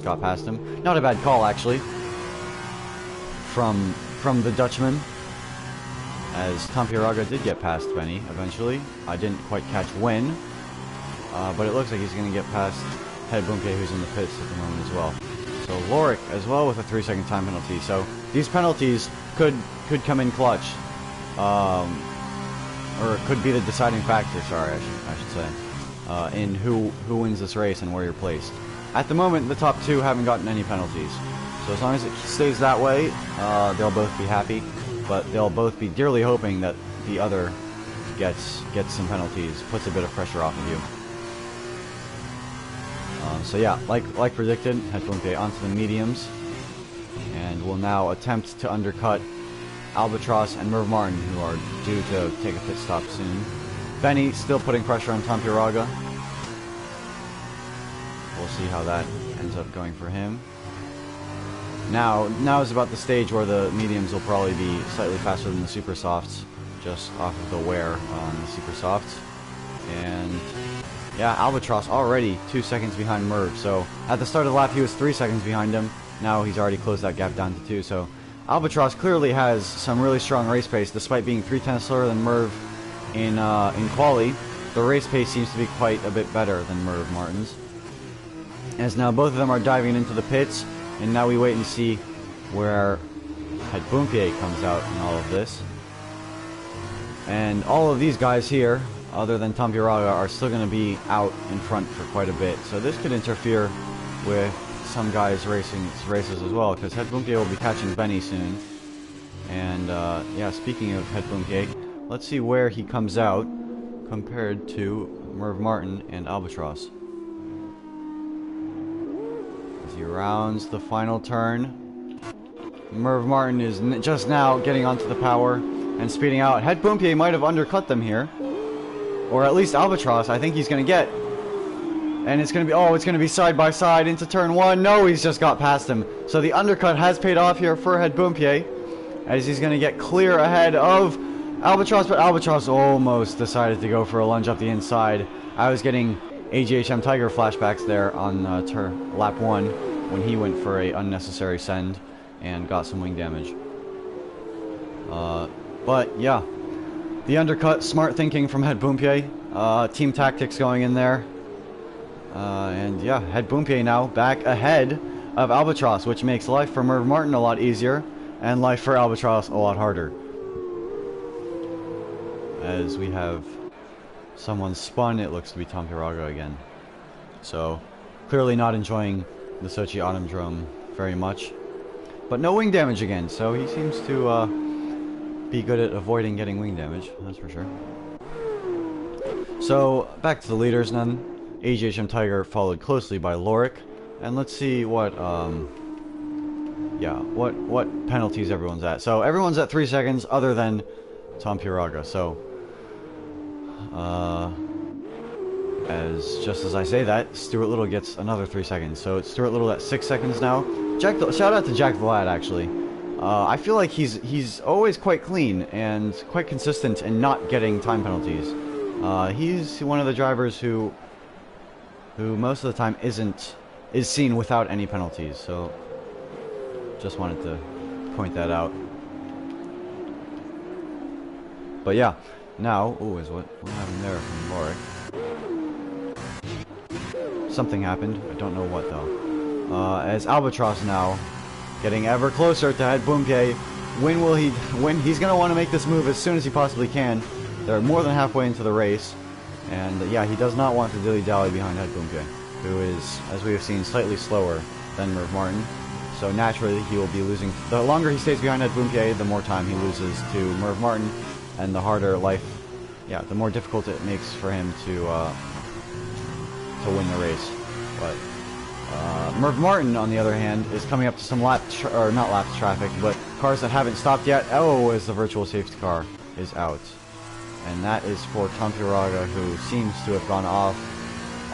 got past him. Not a bad call, actually, from the Dutchman, as Tampieraga did get past Benny eventually. I didn't quite catch when, but it looks like he's going to get past Het Boompier, who's in the pits at the moment as well. So Lorik as well with a 3-second time penalty. So these penalties could come in clutch, or it could be the deciding factor. Sorry, I should say, in who wins this race and where you're placed. At the moment, the top two haven't gotten any penalties. So as long as it stays that way, they'll both be happy. But they'll both be dearly hoping that the other gets some penalties, puts a bit of pressure off of you. So yeah, like predicted, Het Boompier onto the mediums, and will now attempt to undercut Albatross and Merv Martin, who are due to take a pit stop soon. Benny still putting pressure on Tampieraga. We'll see how that ends up going for him. Now is about the stage where the mediums will probably be slightly faster than the super softs, just off of the wear on the super softs. And yeah, Albatross already 2 seconds behind Merv. So at the start of the lap he was 3 seconds behind him. Now he's already closed that gap down to 2. So Albatross clearly has some really strong race pace, despite being 3/10 slower than Merv in quali. The race pace seems to be quite a bit better than Merv Martin's. As now both of them are diving into the pits. And now we wait and see where Het Boompier comes out in all of this. And all of these guys here, other than Tampieraga, are still going to be out in front for quite a bit. So this could interfere with some guys racing races as well, because Het Boompier will be catching Benny soon. And yeah, speaking of Het Boompier, let's see where he comes out compared to Merv Martin and Albatross. He rounds the final turn. Merv Martin is just now getting onto the power and speeding out. Het Boompier might have undercut them here, or at least Albatross. I think he's going to get, and it's going to be side by side into turn 1. No, he's just got past him. So the undercut has paid off here for Het Boompier, as he's going to get clear ahead of Albatross, but Albatross almost decided to go for a lunge up the inside. I was getting AGHM Tiger flashbacks there on lap 1 when he went for a unnecessary send and got some wing damage. But yeah, the undercut, smart thinking from Het Boompje. Team tactics going in there. And yeah, Het Boompje now back ahead of Albatross, which makes life for Merv Martin a lot easier and life for Albatross a lot harder. As we have someone spun, it looks to be Tampiraga again. So, clearly not enjoying the Sochi Autumndrome very much. But no wing damage again, so he seems to be good at avoiding getting wing damage, that's for sure. So, back to the leaders then. AGHM Tiger followed closely by Lorik. And let's see what, yeah, what penalties everyone's at. So, everyone's at 3 seconds other than Tampiraga, so... just as I say that, Stuart Little gets another 3 seconds. So it's Stuart Little at 6 seconds now. Shout out to Jack the Lad, actually. I feel like he's always quite clean and quite consistent in not getting time penalties. He's one of the drivers who most of the time is seen without any penalties. So just wanted to point that out. But yeah. Now, ooh, what happened there from Lorik? Something happened. I don't know what though. As Albatross now getting ever closer to Het Boompje. When he's gonna want to make this move as soon as he possibly can. They're more than halfway into the race, and yeah, he does not want to dilly-dally behind Het Boompje, who is, as we have seen, slightly slower than Merv Martin. So naturally, he will be losing. The longer he stays behind Het Boompje, the more time he loses to Merv Martin. And the harder life, yeah, the more difficult it makes for him to win the race. But Merv Martin, on the other hand, is coming up to some not lap traffic, but cars that haven't stopped yet. Oh, as the virtual safety car is out, and that is for Tampiraga, who seems to have gone off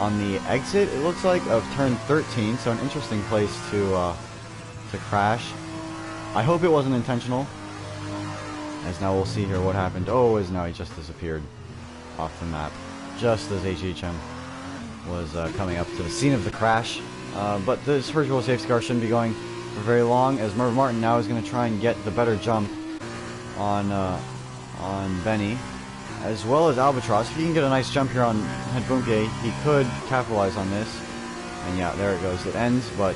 on the exit. It looks like of turn 13, so an interesting place to crash. I hope it wasn't intentional. As now we'll see here what happened. Oh, as now he just disappeared off the map. Just as AGHM was coming up to the scene of the crash. But this virtual safety car shouldn't be going for very long, as Merv Martin now is going to try and get the better jump on Benny, as well as Albatross. If he can get a nice jump here on Het Boompje, he could capitalize on this. And yeah, there it goes. It ends, but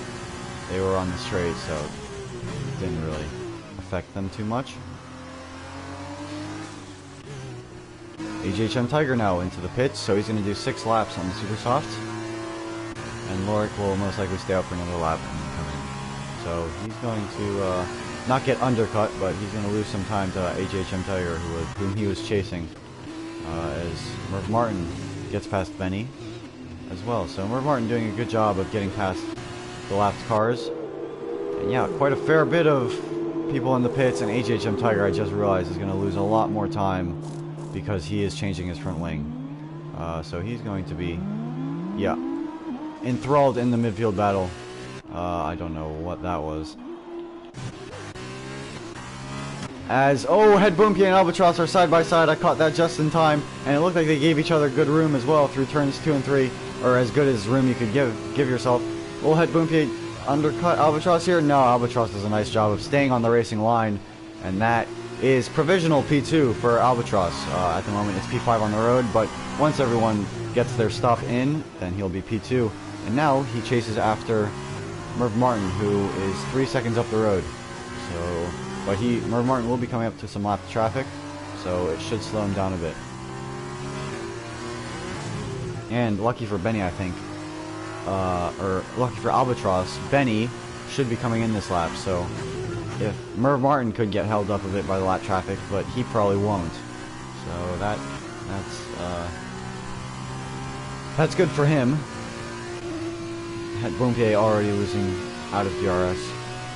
they were on the straight, so it didn't really affect them too much. AGHM Tiger now into the pits, so he's going to do 6 laps on the Super Soft. And Lorik will most likely stay out for another lap and come in. So he's going to not get undercut, but he's going to lose some time to AGHM Tiger, whom he was chasing, as Merv Martin gets past Benny as well. So Merv Martin doing a good job of getting past the lapped cars. And yeah, quite a fair bit of people in the pits, and AGHM Tiger, I just realized, is going to lose a lot more time because he is changing his front wing. So he's going to be, yeah, enthralled in the midfield battle. I don't know what that was. As, oh, Het Boompje and Albatross are side by side. I caught that just in time, and it looked like they gave each other good room as well through turns 2 and 3, or as good as room you could give yourself. Will Het Boompje undercut Albatross here? No, Albatross does a nice job of staying on the racing line, and that is provisional P2 for Albatross. At the moment it's P5 on the road, but once everyone gets their stuff in, then he'll be P2. And now he chases after Merv Martin, who is 3 seconds up the road. So, but Merv Martin will be coming up to some lap traffic, so it should slow him down a bit. And lucky for Benny, I think, or lucky for Albatross, Benny should be coming in this lap, so if Merv Martin could get held up a bit by the lap traffic, but he probably won't. So that's good for him. Het Boompje already losing out of DRS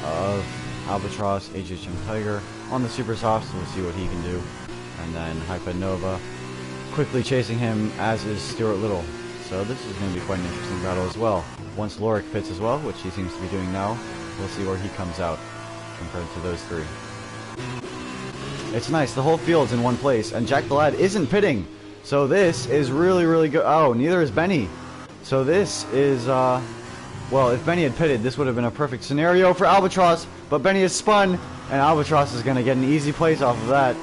of Albatross, AGHM Tiger on the Super Soft, so we'll see what he can do. And then Hypernova quickly chasing him, as is Stuart Little. So this is going to be quite an interesting battle as well. Once Lorik pits as well, which he seems to be doing now, we'll see where he comes out compared to those three. It's nice. The whole field's in one place, and Jack the Lad isn't pitting. So this is really, really good. Oh, neither is Benny. So this is, well, if Benny had pitted, this would have been a perfect scenario for Albatross, but Benny has spun, and Albatross is going to get an easy place off of that.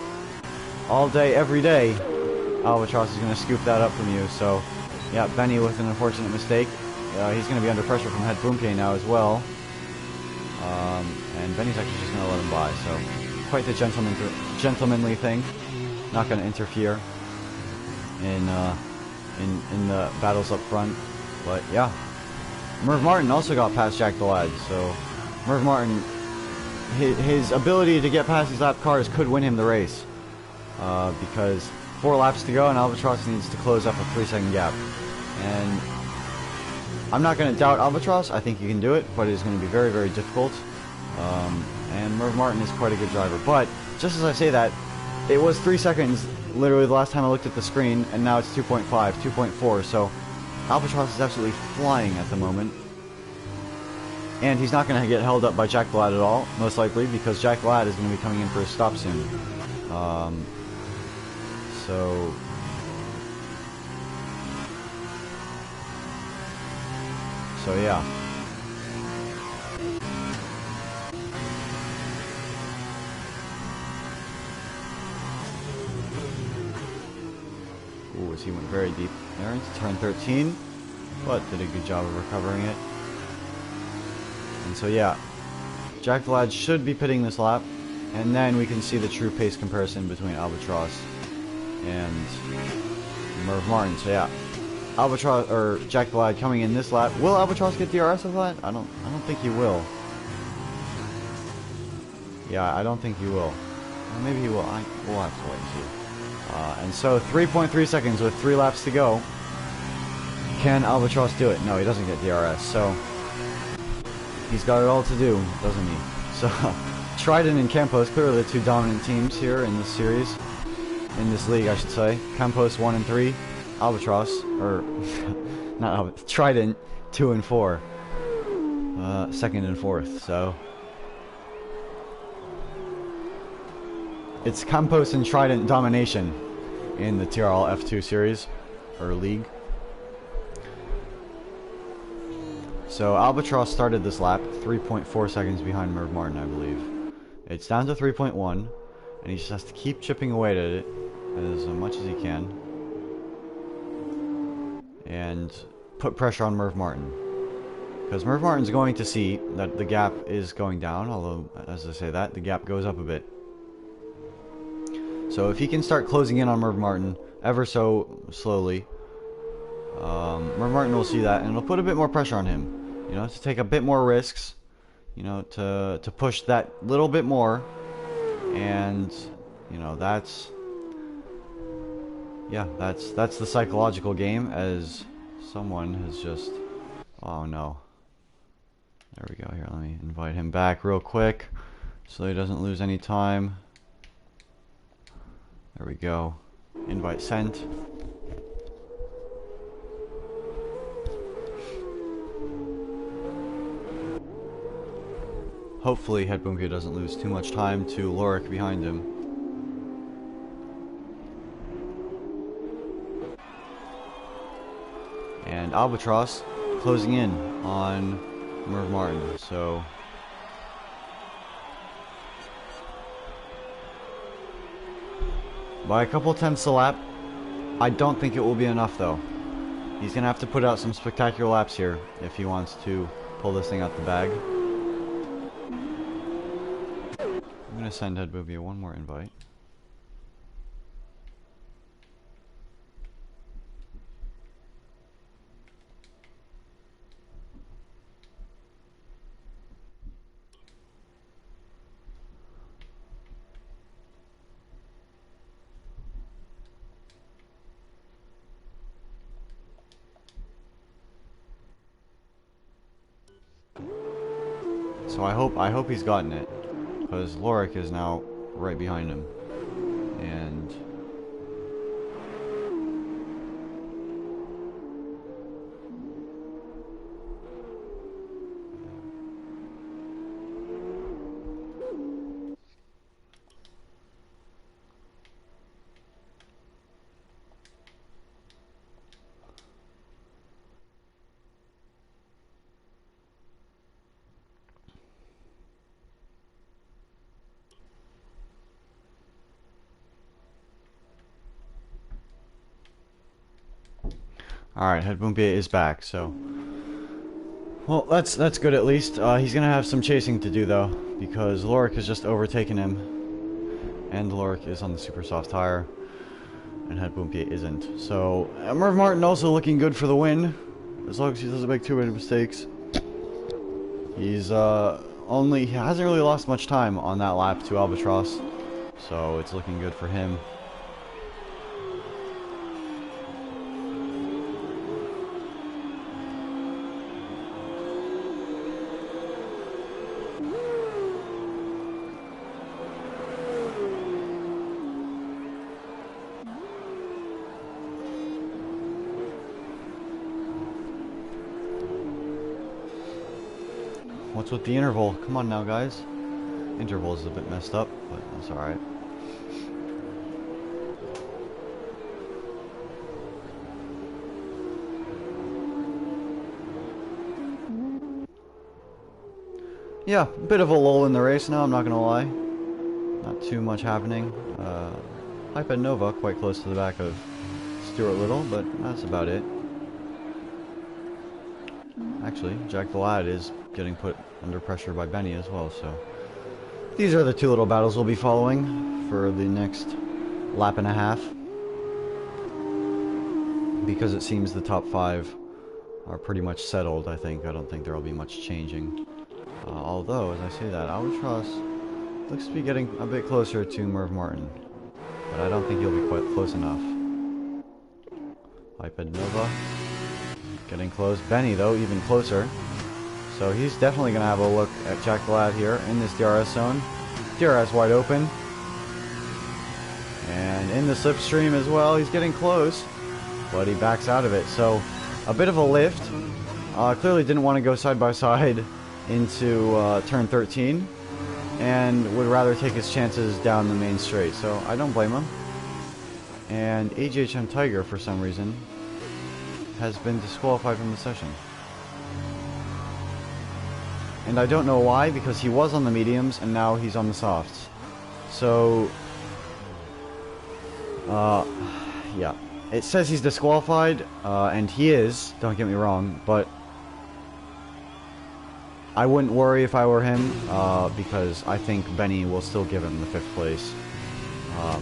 All day, every day, Albatross is going to scoop that up from you. So, yeah, Benny with an unfortunate mistake. He's going to be under pressure from Head Boomkay now as well. And Benny's actually just going to let him by, so quite the gentlemanly thing. Not going to interfere in the battles up front. But yeah, Merv Martin also got past Jack the Lad, so Merv Martin, his ability to get past these lap cars could win him the race, because 4 laps to go and Albatross needs to close up a 3-second gap. And I'm not going to doubt Albatross. I think he can do it, but it is going to be very, very difficult. And Merv Martin is quite a good driver. But just as I say that, it was 3 seconds literally the last time I looked at the screen, and now it's 2.5, 2.4. So Albatross is absolutely flying at the moment. And he's not going to get held up by Jack the Lad at all, most likely, because Jack the Lad is going to be coming in for a stop soon. So yeah. Ooh, he went very deep there into turn 13, but did a good job of recovering it. And so yeah, Jack the Lad should be pitting this lap, and then we can see the true pace comparison between Albatross and Merv Martin. So yeah, Albatross or Jack the Lad coming in this lap. Will Albatross get DRS of that? I don't think he will. Yeah, I don't think he will. Well, maybe he will. We'll have to wait and see. And so 3.3 seconds with 3 laps to go. Can Albatross do it? No, he doesn't get DRS. So he's got it all to do, doesn't he? So Trident and Campos, clearly the 2 dominant teams here in this series, in this league, I should say. Campos 1 and 3, Albatross, or not Albatross, Trident 2 and 4, 2nd and 4th. So it's Campos and Trident domination in the TRL F2 series, or league. So Albatross started this lap 3.4 seconds behind Merv Martin, I believe. It's down to 3.1, and he just has to keep chipping away at it as much as he can, and put pressure on Merv Martin. Because Merv Martin's going to see that the gap is going down, although, as I say that, the gap goes up a bit. So if he can start closing in on Merv Martin ever so slowly, Merv Martin will see that, and it'll put a bit more pressure on him. You know, to take a bit more risks, you know, to push that little bit more, and you know, that's the psychological game, as someone has just, oh no. There we go. Here, let me invite him back real quick so he doesn't lose any time. There we go. Invite sent. Hopefully Head Boomkay doesn't lose too much time to Lorik behind him. And Albatross closing in on Merv Martin. So by a couple tenths a lap. I don't think it will be enough though. He's gonna have to put out some spectacular laps here if he wants to pull this thing out the bag. I'm gonna send Head Boomkay one more invite. So I hope he's gotten it, because Lorik is now right behind him, and Alright, Hedbumpie is back, so... Well, that's good at least. He's gonna have some chasing to do, though, because Lorik has just overtaken him. And Lorik is on the super soft tire, and Hedbumpie isn't. So, Merv Martin also looking good for the win, as long as he doesn't make too many mistakes. He's, he hasn't really lost much time on that lap to Albatross, so it's looking good for him. What's with the interval? Come on now, guys. Interval is a bit messed up, but that's alright. Yeah, a bit of a lull in the race now, I'm not gonna lie. Not too much happening. Hyped Nova quite close to the back of Stuart Little, but that's about it. Actually, Jack the Lad is getting put under pressure by Benny as well, so these are the two little battles we'll be following for the next lap and a half, because it seems the top 5 are pretty much settled. I don't think there will be much changing, although as I say that, Albatross looks to be getting a bit closer to Merv Martin, but I don't think he'll be quite close enough. Hyped Nova getting close. Benny, though, even closer. So he's definitely going to have a look at Jack the Lad here in this DRS zone. DRS wide open. And in the slipstream as well. He's getting close, but he backs out of it. So a bit of a lift. Clearly didn't want to go side by side into turn 13. And would rather take his chances down the main straight. So I don't blame him. And AGHM Tiger, for some reason, has been disqualified from the session. And I don't know why, because he was on the mediums and now he's on the softs. So, yeah. It says he's disqualified, and he is, don't get me wrong, but I wouldn't worry if I were him, because I think Benny will still give him the 5th place,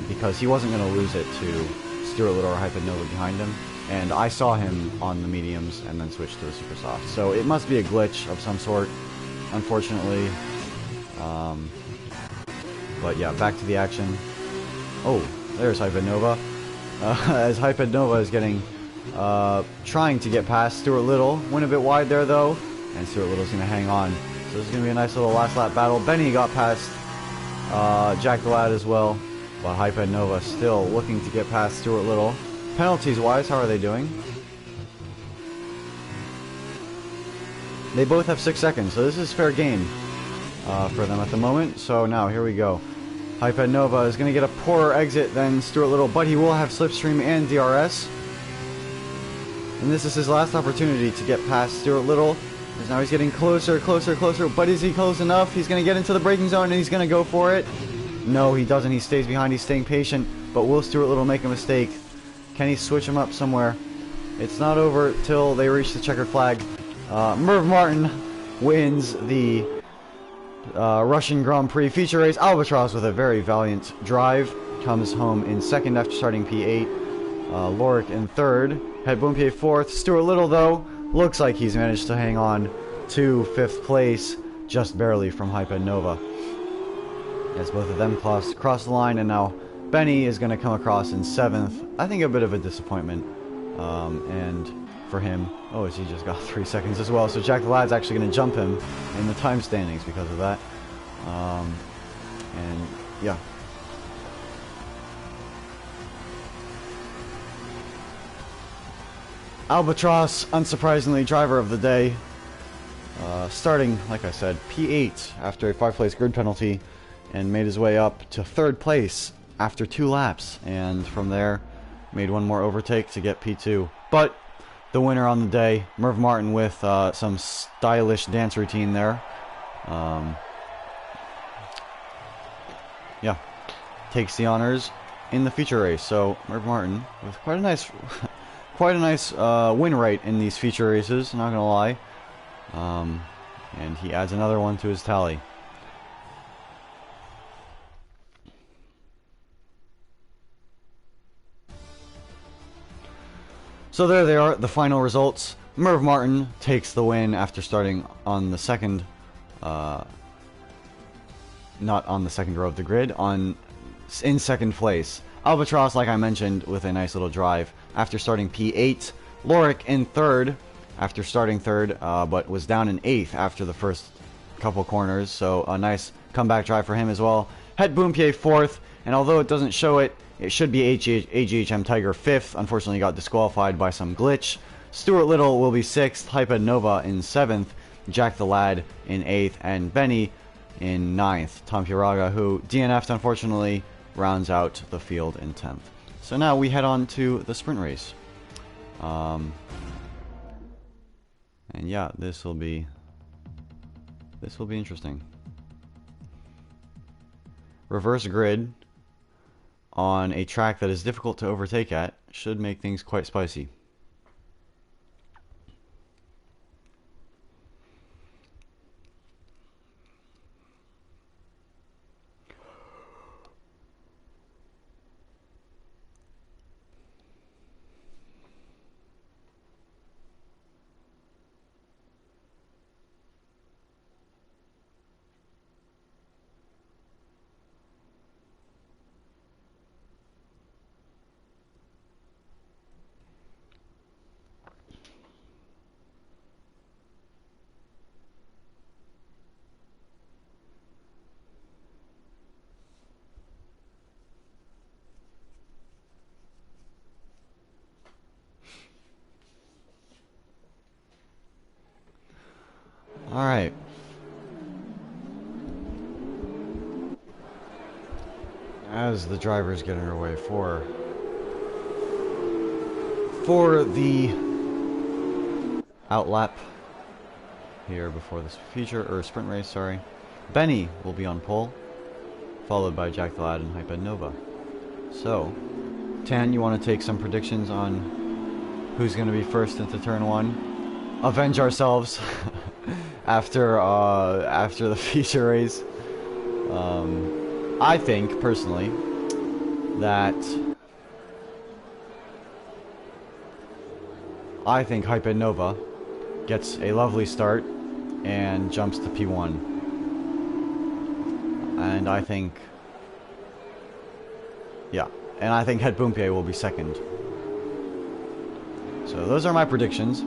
because he wasn't going to lose it to Stuart Little or Hyped Nova behind him. And I saw him on the mediums and then switched to the super soft. So it must be a glitch of some sort, unfortunately. But yeah, back to the action. Oh, there's Hyped Nova. As Hyped Nova is getting, trying to get past Stuart Little. Went a bit wide there though, and Stuart Little's going to hang on. So this is going to be a nice little last lap battle. Benny got past Jack the Lad as well, but Hyped Nova still looking to get past Stuart Little. Penalties-wise, how are they doing? They both have 6 seconds, so this is fair game for them at the moment. So now, here we go. Hyped Nova is going to get a poorer exit than Stuart Little, but he will have Slipstream and DRS. And this is his last opportunity to get past Stuart Little. Because now he's getting closer, closer, closer. But is he close enough? He's going to get into the braking zone and he's going to go for it. No, he doesn't. He stays behind. He's staying patient. But will Stuart Little make a mistake? Can he switch him up somewhere? It's not over till they reach the checkered flag. Merv Martin wins the Russian Grand Prix feature race. Albatross, with a very valiant drive, comes home in 2nd after starting P8. Lorik in 3rd. Hedbumpie 4th. Stuart Little, though, looks like he's managed to hang on to 5th place, just barely from Hyped Nova. As both of them cross the line, and now Benny is going to come across in 7th. I think a bit of a disappointment. And for him, oh, he just got 3 seconds as well. So Jack the Lad's actually going to jump him in the time standings because of that. And yeah. Albatross, unsurprisingly, driver of the day. Starting, like I said, P8 after a 5-place grid penalty, and made his way up to 3rd place after 2 laps, and from there made one more overtake to get P2. But the winner on the day, Merv Martin, with some stylish dance routine there. Yeah, takes the honors in the feature race. So Merv Martin with quite a nice quite a nice win rate in these feature races, not gonna lie. And he adds another one to his tally. So there they are, the final results. Merv Martin takes the win after starting on the second, not on the second row of the grid, in second place. Albatross, like I mentioned, with a nice little drive after starting P8. Lorik in third after starting third, but was down in 8th after the first couple corners, so a nice comeback drive for him as well. Het Boompier 4th, and although it doesn't show it, it should be AGHM Tiger 5th. Unfortunately, got disqualified by some glitch. Stuart Little will be 6th, Hyped Nova in 7th, Jack the Lad in 8th, and Benny in 9th. Tom Puraga, who DNF'd unfortunately, rounds out the field in 10th. So now we head on to the sprint race. And yeah, this will be interesting. Reverse grid on a track that is difficult to overtake at should make things quite spicy. Alright. As the driver's getting her way for the outlap here before this feature, or sprint race, sorry. Benny will be on pole, followed by Jack the Lad and Hyped Nova. So, Tan, you want to take some predictions on who's going to be first into turn 1? Avenge ourselves after the feature race. I think personally that Hyped Nova gets a lovely start and jumps to P1, and I think Het Boompier will be second. So those are my predictions,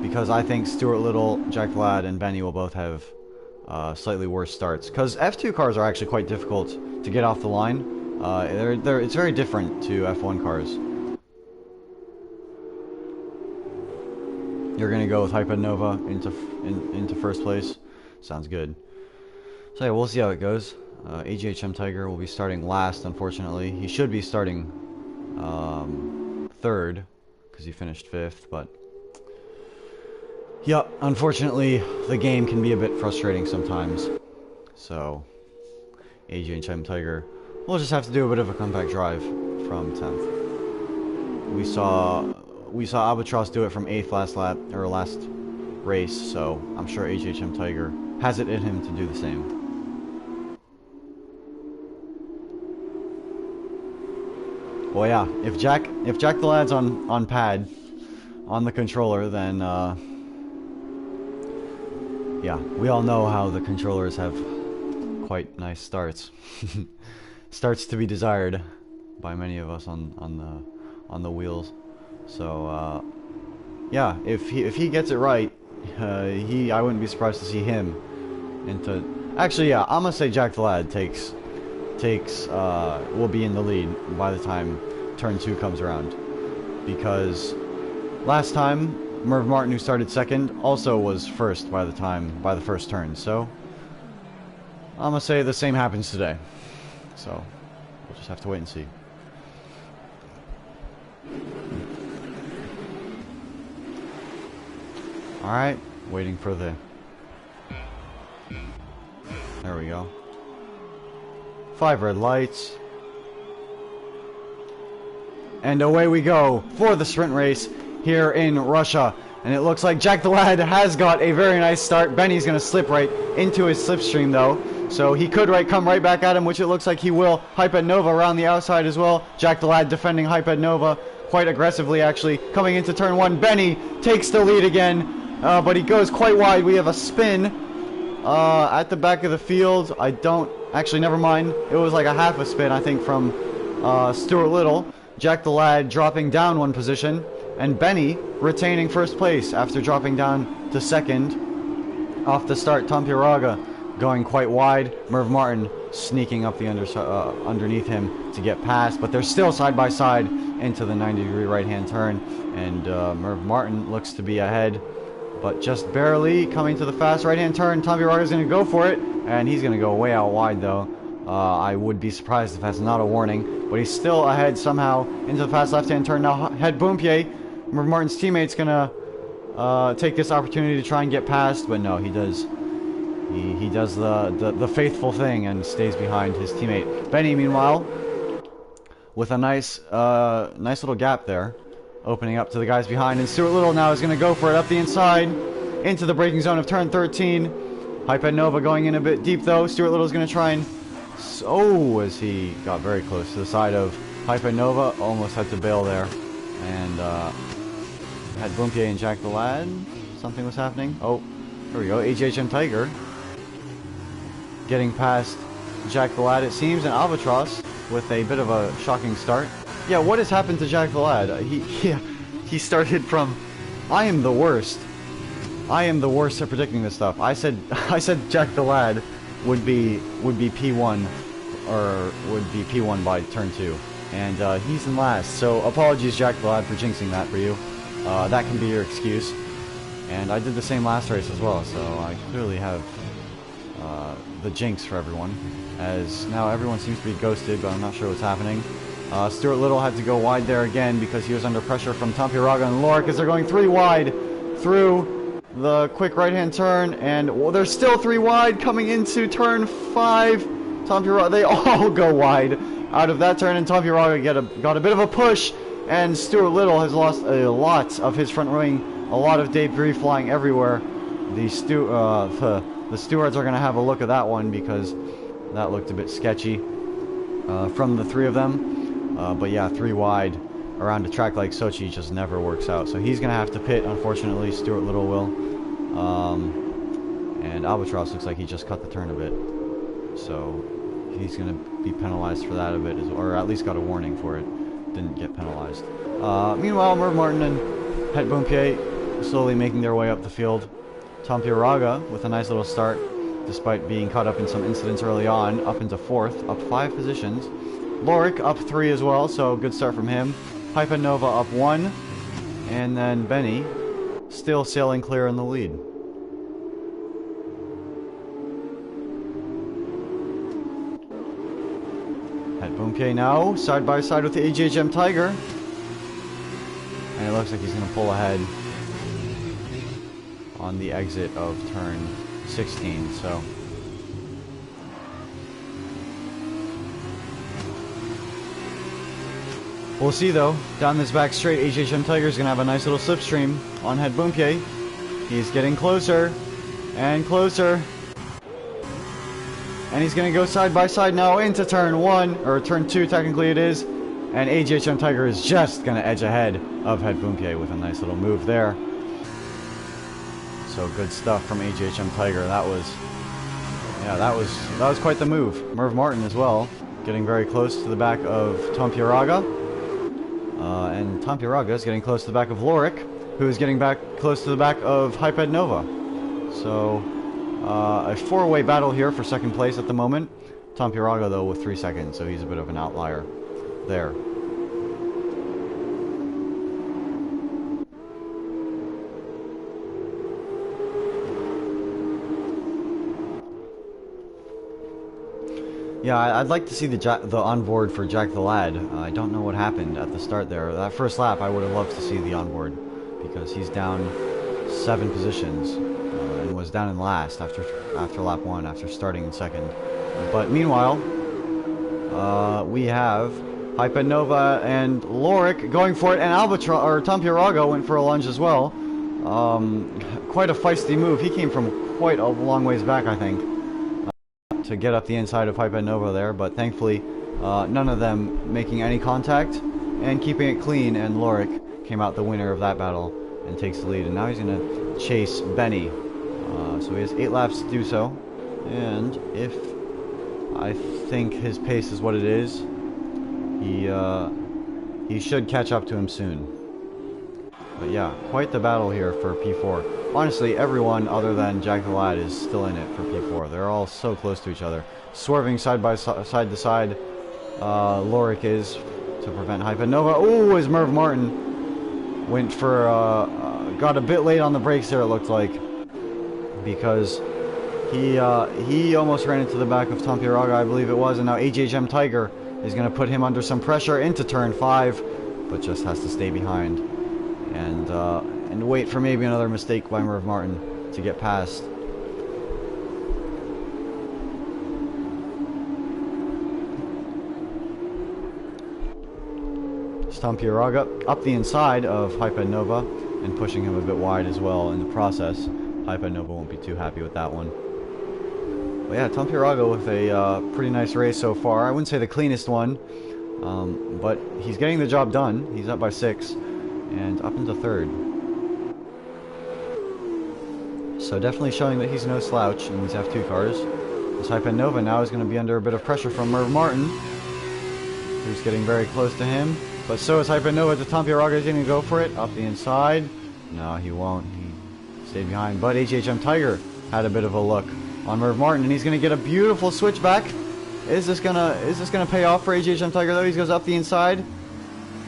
because I think Stuart Little, Jack the Lad, and Benny will both have slightly worse starts. Because F2 cars are actually quite difficult to get off the line. It's very different to F1 cars. You're gonna go with Hyped Nova into first place. Sounds good. So yeah, we'll see how it goes. AGHM Tiger will be starting last, unfortunately. He should be starting third, because he finished 5th, but yeah, unfortunately, the game can be a bit frustrating sometimes. So, AGHM Tiger will just have to do a bit of a comeback drive from 10th. We saw Albatross do it from 8th last race, so I'm sure AGHM Tiger has it in him to do the same. Well, yeah, if Jack the Lad's on pad, on the controller, then yeah, we all know how the controllers have quite nice starts. Starts to be desired by many of us on the wheels. So yeah, if he gets it right, I wouldn't be surprised to see him into. Actually, yeah, I'm gonna say Jack the Lad will be in the lead by the time turn 2 comes around, because last time Merv Martin, who started second, also was first by the first turn. So I'm gonna say the same happens today. So we'll just have to wait and see. Alright, waiting for the... There we go. 5 red lights. And away we go for the sprint race here in Russia. And it looks like Jack the Lad has got a very nice start. Benny's going to slip right into his slipstream, though. So he could come right back at him, which it looks like he will. Hyped Nova around the outside as well. Jack the Lad defending Hyped Nova quite aggressively, actually. Coming into turn one, Benny takes the lead again. But he goes quite wide. We have a spin at the back of the field. I don't... Actually, never mind. It was like a half a spin, I think, from Stuart Little. Jack the Lad dropping down one position. And Benny retaining first place after dropping down to second. Off the start, Tom Piraga going quite wide. Merv Martin sneaking up the underneath him to get past. But they're still side by side into the 90-degree right-hand turn. And Merv Martin looks to be ahead, but just barely coming to the fast right-hand turn. Tom Piraga is going to go for it. And he's going to go way out wide, though. I would be surprised if that's not a warning. But he's still ahead somehow into the fast left-hand turn. Now, Het Boompier, Merv Martin's teammate's gonna take this opportunity to try and get past, but no, he does. He does the faithful thing and stays behind his teammate. Benny, meanwhile, with a nice little gap there, opening up to the guys behind. And Stuart Little now is gonna go for it up the inside into the braking zone of turn 13. Hyped Nova going in a bit deep though. Stuart Little's gonna try and as he got very close to the side of Hyped Nova, almost had to bail there. And had Boompier and Jack the Lad. Something was happening. Oh, here we go. HHM Tiger getting past Jack the Lad, it seems, and Albatross with a bit of a shocking start. Yeah, what has happened to Jack the Lad? He started from... I am the worst. I am the worst at predicting this stuff. I said Jack the Lad would be P1 or would be P1 by turn 2. And he's in last, so apologies Jack the Lad for jinxing that for you. That can be your excuse. And I did the same last race as well, so I clearly have the jinx for everyone. As now everyone seems to be ghosted, but I'm not sure what's happening. Stuart Little had to go wide there again because he was under pressure from Tom Piraga and Lorik as they're going 3 wide through the quick right-hand turn. And well, they're still 3 wide coming into turn 5. Tom Piraga, they all go wide out of that turn, and Tom Piraga got a bit of a push, and Stuart Little has lost a lot of his front wing, a lot of debris flying everywhere. The stewards are going to have a look at that one because that looked a bit sketchy from the 3 of them. But yeah, 3 wide around a track like Sochi just never works out. So he's going to have to pit, unfortunately. Stuart Little will. And Albatross looks like he just cut the turn a bit. So he's going to be penalized for that a bit, or at least got a warning for it. Didn't get penalized. Meanwhile, Merv Martin and Het Boompier slowly making their way up the field. Tom Piraga with a nice little start, despite being caught up in some incidents early on, up into 4th, up 5 positions. Lorik up 3 as well, so good start from him. Hyped Nova up 1, and then Benny still sailing clear in the lead. Het Boompier now, side by side with the HHM Tiger. And it looks like he's going to pull ahead on the exit of turn 16, so... We'll see though. Down this back straight, HHM Tiger is going to have a nice little slipstream on Het Boompier. He's getting closer and closer. And he's going to go side by side now into turn 1, or turn 2 technically it is. And HHM Tiger is just going to edge ahead of Het Boompier with a nice little move there. So good stuff from HHM Tiger. That was quite the move. Merv Martin as well, getting very close to the back of Tom Piraga. And Tom Piraga is getting close to the back of Lorik, who is getting back close to the back of Hyped Nova. So a 4-way battle here for second place at the moment. Tom Piraga though with 3 seconds, so he's a bit of an outlier there. Yeah, I'd like to see the onboard for Jack the Lad. I don't know what happened at the start there. That first lap, I would have loved to see the onboard because he's down 7 positions and was down in last after lap 1, after starting in second. But meanwhile, we have Hypernova and Lorik going for it, and Albatross or Tampieraga went for a lunge as well. Quite a feisty move. He came from quite a long ways back, I think, to get up the inside of Hypernova there, but thankfully none of them making any contact and keeping it clean, and Lorik came out the winner of that battle and takes the lead, and now he's going to chase Benny. So he has 8 laps to do so, and if I think his pace is what it is, he should catch up to him soon. But yeah, quite the battle here for P4. Honestly, everyone other than Jack the Lad is still in it for P4. They're all so close to each other. Swerving side to side, Lorik is, to prevent Hypernova. Ooh, as Merv Martin went for, got a bit late on the brakes there, it looked like, because he almost ran into the back of Tampieraga, I believe it was, and now HHM Tiger is going to put him under some pressure into turn 5, but just has to stay behind and wait for maybe another mistake by Merv Martin to get past. Tampieraga up the inside of Hypernova and pushing him a bit wide as well in the process. Hypernova won't be too happy with that one. But yeah, Tampieraga with a pretty nice race so far. I wouldn't say the cleanest one, but he's getting the job done. He's up by 6 and up into 3rd. So definitely showing that he's no slouch in these F2 cars. This Hypernova now is going to be under a bit of pressure from Merv Martin, who's getting very close to him. But so is Hypernova. The Tampieraga is going to go for it up the inside. No, he won't. He stayed behind. But HHM Tiger had a bit of a look on Merv Martin, and he's going to get a beautiful switchback. Is this gonna pay off for HHM Tiger though? He goes up the inside,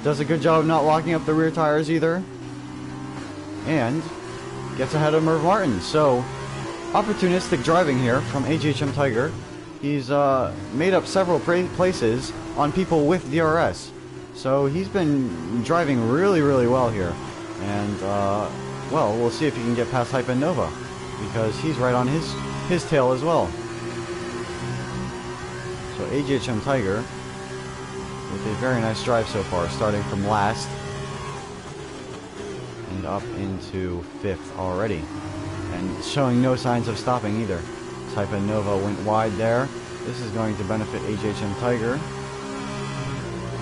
does a good job of not locking up the rear tires either, and gets ahead of Merv Martin. So opportunistic driving here from HHM Tiger. He's made up several places on people with DRS. So he's been driving really, really well here. And, well, we'll see if he can get past Hypernova, because he's right on his tail as well. So HHM Tiger with a very nice drive so far, starting from last and up into 5th already. And showing no signs of stopping either. Hypernova went wide there. This is going to benefit HHM Tiger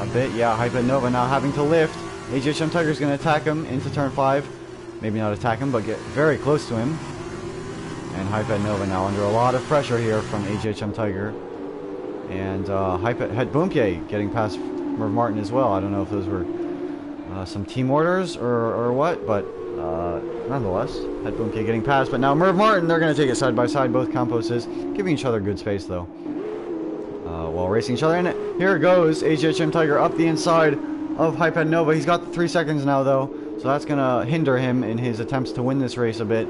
a bit. Yeah, Hypernova now having to lift. HHM Tiger is going to attack him into turn 5. Maybe not attack him, but get very close to him. And Hypernova now under a lot of pressure here from HHM Tiger. And Hetbumpje getting past Merv Martin as well. I don't know if those were some team orders or what, but nonetheless, Hetbumpje getting past. But now Merv Martin, they're going to take it side by side, both Camposes, giving each other good space though, while racing each other. And here goes HHM Tiger up the inside of Hypernova. He's got 3 seconds now though, so that's going to hinder him in his attempts to win this race a bit.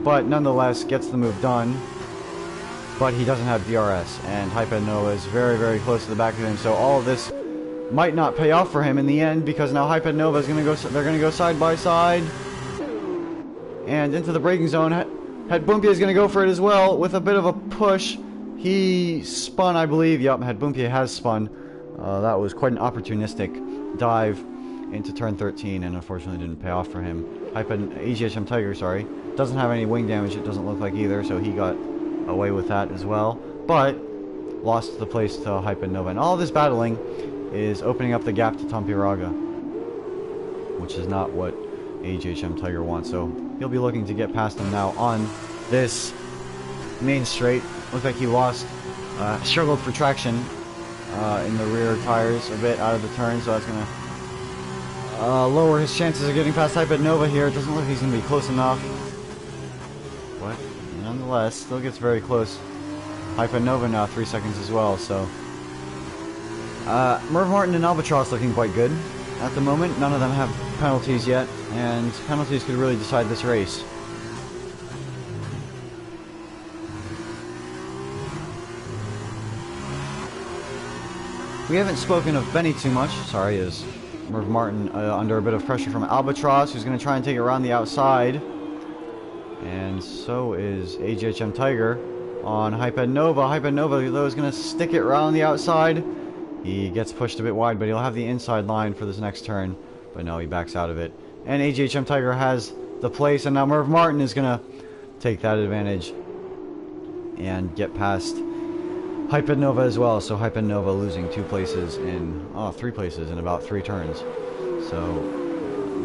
But nonetheless, gets the move done. But he doesn't have DRS, and Hypernova is very, very close to the back of him. So all of this might not pay off for him in the end, because now Hypernova is going to go. They're going to go side by side, and into the braking zone. Hetbumpje is going to go for it as well with a bit of a push. He spun, I believe. Yup, Hetbumpje has spun. That was quite an opportunistic dive into turn 13, and unfortunately didn't pay off for him. HHM Tiger, sorry, doesn't have any wing damage. It doesn't look like either, so he got away with that as well, but lost the place to Hypernova. And all this battling is opening up the gap to Tampieraga, which is not what HHM Tiger wants. So he'll be looking to get past him now on this main straight. Looks like he lost, struggled for traction in the rear tires a bit out of the turn, so that's going to lower his chances of getting past Hypernova here. It doesn't look like he's going to be close enough, but nonetheless, still gets very close. Hypernova now 3 seconds as well, so Merv Martin and Albatross looking quite good at the moment. None of them have penalties yet, and penalties could really decide this race. We haven't spoken of Benny too much, sorry, as Merv Martin under a bit of pressure from Albatross, who's going to try and take it around the outside. And so is HHM Tiger on Hypernova. Hypernova, though, is going to stick it around the outside. He gets pushed a bit wide, but he'll have the inside line for this next turn. But no, he backs out of it. And AGHM Tiger has the place, and now Merv Martin is going to take that advantage and get past Hypernova as well. So Hypernova losing 3 places in about 3 turns. So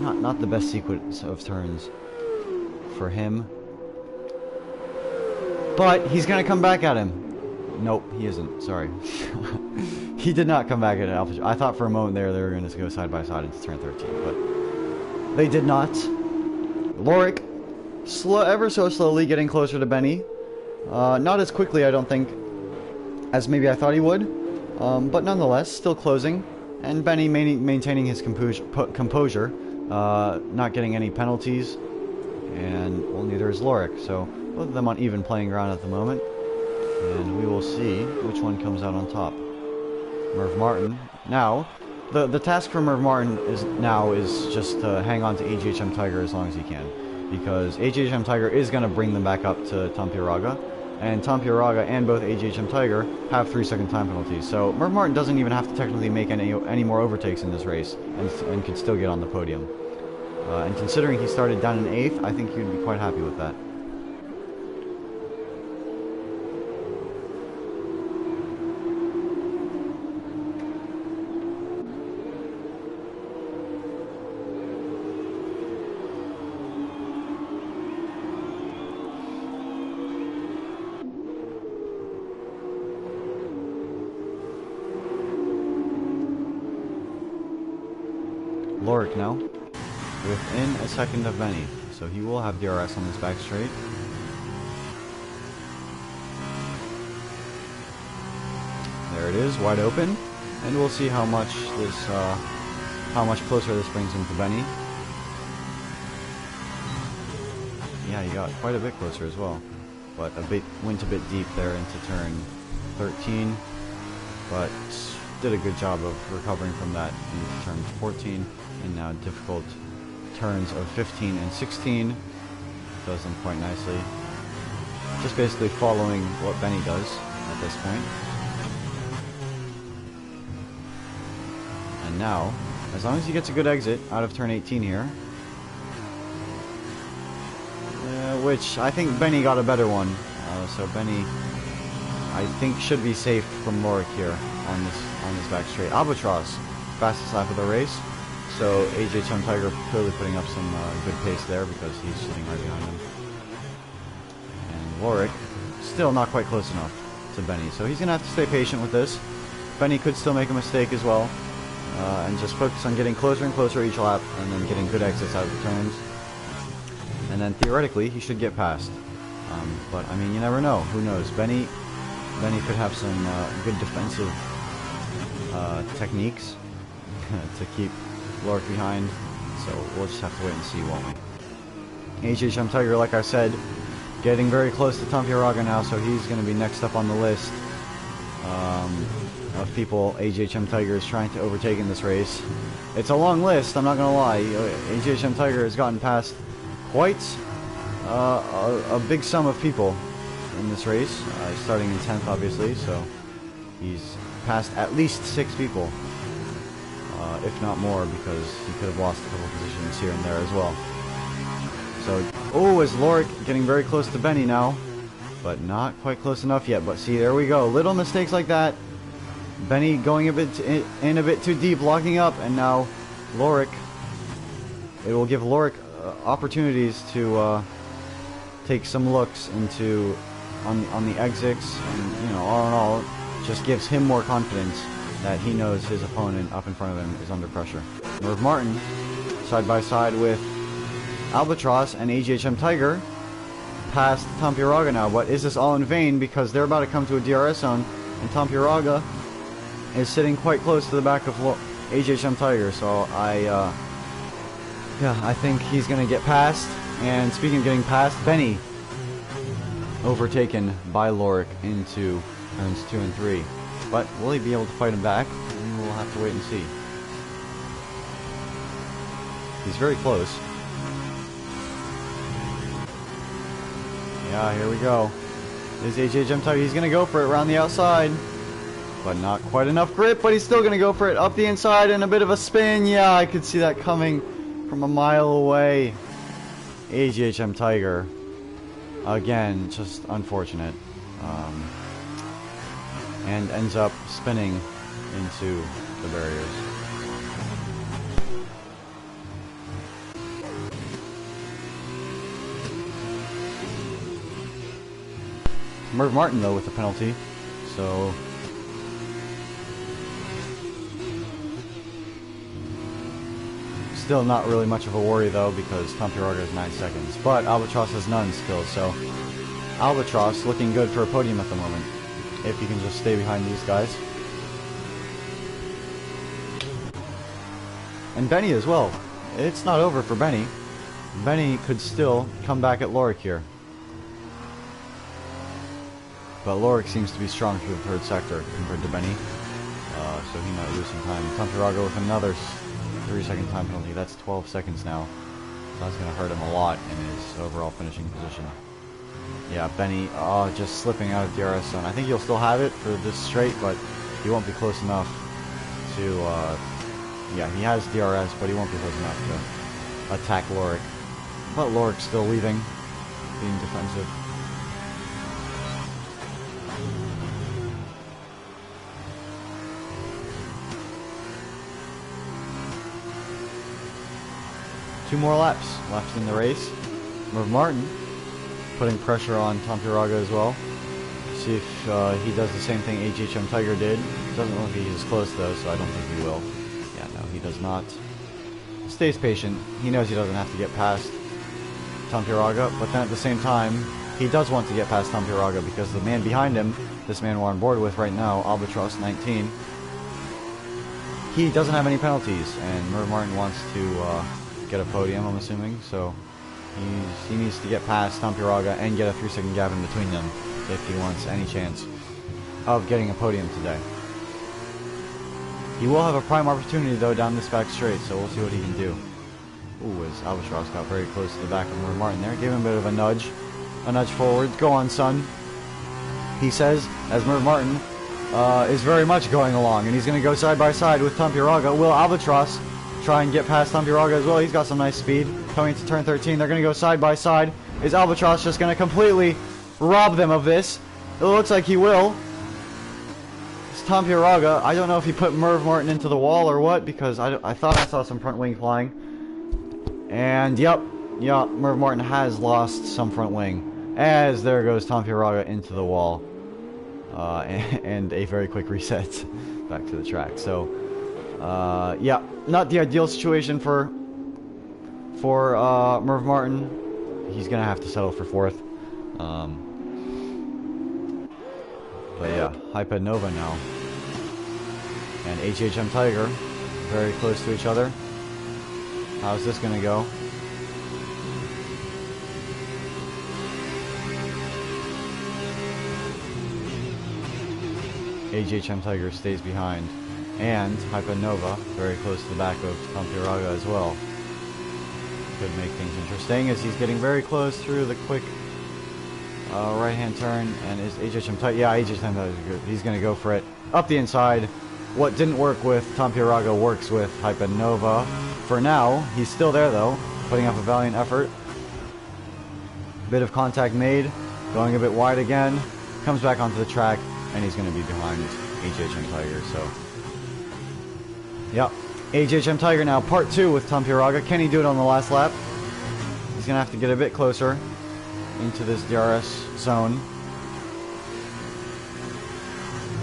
not the best sequence of turns for him. But he's going to come back at him. Nope, he isn't. Sorry. He did not come back at Alpha. I thought for a moment there they were going to go side by side into turn 13, but they did not. Lorik, ever so slowly getting closer to Benny. Not as quickly, I don't think, as maybe I thought he would. But nonetheless, still closing. And Benny maintaining his composure, not getting any penalties. And, well, neither is Lorik. So, both of them on even playing ground at the moment. And we will see which one comes out on top. Merv Martin. Now, the task for Merv Martin is just to hang on to AGHM Tiger as long as he can. Because AGHM Tiger is going to bring them back up to Tampieraga. And Tampieraga and both AGHM Tiger have 3-second time penalties. So Merv Martin doesn't even have to technically make any more overtakes in this race and can still get on the podium. And considering he started down in 8th, I think he would be quite happy with that. Lorik now, within a second of Benny, so he will have DRS on this back straight. There it is, wide open, and we'll see how much closer this brings him to Benny. Yeah, he got quite a bit closer as well, but went a bit deep there into turn 13, but did a good job of recovering from that into turn 14. And now difficult turns of 15 and 16. Does them quite nicely. Just basically following what Benny does at this point. And now, as long as he gets a good exit out of turn 18 here, which I think Benny got a better one. So Benny, I think, should be safe from Lorik here on this back straight. Albatross, fastest lap of the race. So AGHM Tiger clearly putting up some good pace there because he's sitting right behind him. And Lorik still not quite close enough to Benny. So he's going to have to stay patient with this. Benny could still make a mistake as well. And just focus on getting closer and closer each lap and then getting good exits out of the turns. And then theoretically he should get past. But I mean, you never know. Who knows? Benny could have some good defensive techniques to keep Lorik behind, so we'll just have to wait and see, won't we? AGHM Tiger, like I said, getting very close to Tampieraga now, so he's going to be next up on the list of people AGHM Tiger is trying to overtake in this race. It's a long list, I'm not going to lie. AGHM Tiger has gotten past quite a big sum of people in this race, starting in 10th obviously, so he's passed at least 6 people. If not more, because he could have lost a couple positions here and there as well. So, is Lorik getting very close to Benny now, but not quite close enough yet. But see, there we go. Little mistakes like that. Benny going a bit in a bit too deep, locking up, and now Lorik. It will give Lorik opportunities to take some looks into on the exits, and all in all, just gives him more confidence that he knows his opponent up in front of him is under pressure. Merv Martin, side by side with Albatross and AGHM Tiger, past Tampieraga now. But is this all in vain? Because they're about to come to a DRS zone, and Tampieraga is sitting quite close to the back of AGHM Tiger. So I think he's going to get past. And speaking of getting past, Benny overtaken by Lorik into turns 2 and 3. But will he be able to fight him back? And we'll have to wait and see. He's very close. Yeah, here we go. There's AGHM Tiger. He's going to go for it around the outside. but not quite enough grip, but he's still going to go for it up the inside and a bit of a spin. Yeah, I could see that coming from a mile away. AGHM Tiger, again, just unfortunate, and ends up spinning into the barriers. Merv Martin, though, with the penalty, so still not really much of a worry, though, because Tom Pieraga has 9 seconds, but Albatross has none still, so Albatross looking good for a podium at the moment, if he can just stay behind these guys. And Benny as well. It's not over for Benny. Benny could still come back at Lorik here. But Lorik seems to be strong through the third sector compared to Benny. So he might lose some time. Tom Pieraga with another 3-second time penalty. That's 12 seconds now. So that's going to hurt him a lot in his overall finishing position. Yeah, Benny just slipping out of DRS zone. I think he'll still have it for this straight, but he won't be close enough to... yeah, he has DRS, but he won't be close enough to attack Lorik. But Lorik's still leaving, being defensive. Two more laps left in the race. Merv Martin putting pressure on Tom Pieraga as well. See if he does the same thing AGHM Tiger did. Doesn't look like he's close though, so I don't think he will. Yeah, no, he does not. Stays patient. He knows he doesn't have to get past Tom Pieraga, but then at the same time, he does want to get past Tom Pieraga because the man behind him, this man we're on board with right now, Albatross 19, he doesn't have any penalties, and Merv Martin wants to get a podium, I'm assuming, so he needs to get past Tom Pieraga and get a 3-second gap in between them if he wants any chance of getting a podium today. He will have a prime opportunity though down this back straight, so we'll see what he can do. Ooh, as Albatross got very close to the back of Merv Martin there, gave him a bit of a nudge forward. Go on, son, he says, as Merv Martin is very much going along, and he's going to go side by side with Tom Pieraga. Will Albatross try and get past Tom Pieraga as well? He's got some nice speed. Coming to turn 13, they're going to go side by side. Is Albatross just going to completely rob them of this? It looks like he will. It's Tom Pieraga. I don't know if he put Merv Martin into the wall or what, because I thought I saw some front wing flying. And yep, Merv Martin has lost some front wing. As there goes Tom Pieraga into the wall. And a very quick reset back to the track. So, yeah, not the ideal situation for Merv Martin. He's gonna have to settle for 4th. But yeah, Hyped Nova now and AGHM Tiger very close to each other. How's this gonna go? AGHM Tiger stays behind, and Hyped Nova very close to the back of Tom Pieraga as well. Could make things interesting as he's getting very close through the quick right-hand turn. And is AGHM Tiger? Yeah, AGHM Tiger is good. He's going to go for it up the inside. What didn't work with Tom Pieraga works with Hyped Nova. For now, he's still there though, putting up a valiant effort. Bit of contact made, going a bit wide again. Comes back onto the track, and he's going to be behind AGHM Tiger. So, yep. AGHM Tiger now, part 2 with Tom Pieraga. Can he do it on the last lap? He's going to have to get a bit closer into this DRS zone.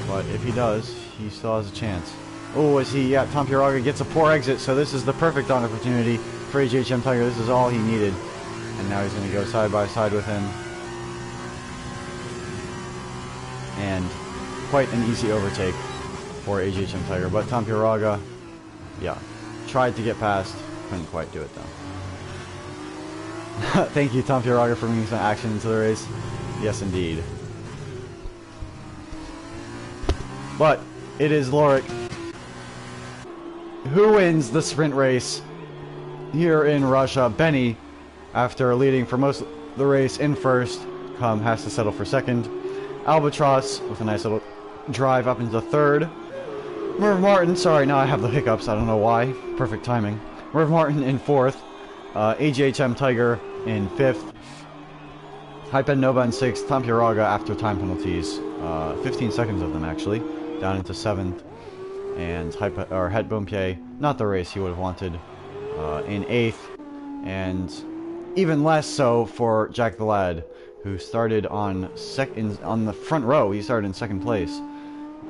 But if he does, he still has a chance. Oh, yeah, Tom Pieraga gets a poor exit, so this is the perfect opportunity for AGHM Tiger. This is all he needed. And now he's going to go side by side with him. And quite an easy overtake for AGHM Tiger. But Tom Pieraga, yeah, tried to get past, couldn't quite do it though. Thank you, Tom Pieraga, for bringing some action into the race. Yes, indeed. But it is Lorik who wins the sprint race here in Russia. Benny, after leading for most of the race in first, has to settle for second. Albatross with a nice little drive up into third. Merv Martin, sorry, now I have the hiccups, I don't know why. Perfect timing. Merv Martin in fourth. AGHM Tiger in fifth. Hyped Nova in sixth. Tom Puraga after time penalties. 15 seconds of them, actually. Down into seventh. And Het Boompier, not the race he would have wanted, in eighth. And even less so for Jack the Lad, who started on the front row. He started in second place.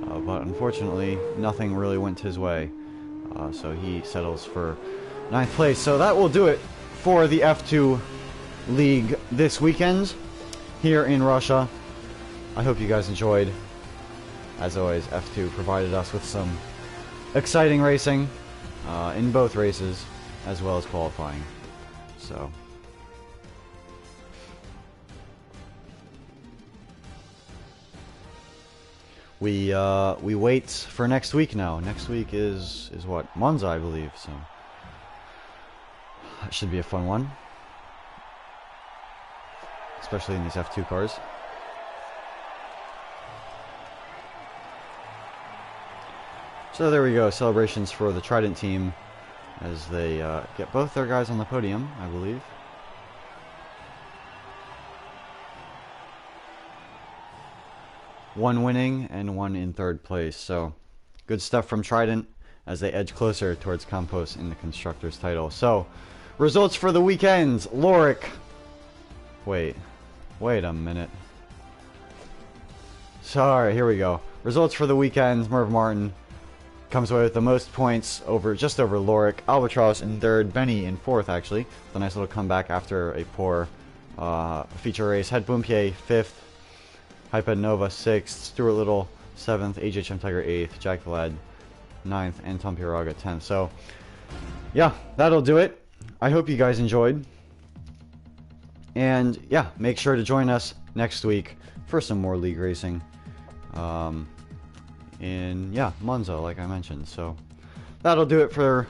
But unfortunately, nothing really went his way. So he settles for ninth place. So that will do it for the F2 League this weekend here in Russia. I hope you guys enjoyed. As always, F2 provided us with some exciting racing in both races, as well as qualifying. So we wait for next week now. Next week is what? Monza, I believe. So that should be a fun one, especially in these F2 cars. So there we go, celebrations for the Trident team as they get both their guys on the podium, I believe. One winning and one in third place, so good stuff from Trident as they edge closer towards Campos in the Constructors title. So, results for the weekend. Lorik. Wait a minute. Sorry, here we go. Results for the weekend. Merv Martin comes away with the most points, just over Lorik. Albatross in third, Benny in fourth, actually, with a nice little comeback after a poor feature race. Het Boompier fifth, Hyped Nova sixth, Stuart Little seventh, AGHM Tiger eighth, Jack the Lad ninth, and Tom Puraga 10th. So, yeah, that'll do it. I hope you guys enjoyed. And, yeah, make sure to join us next week for some more league racing. In Monza, like I mentioned. So that'll do it for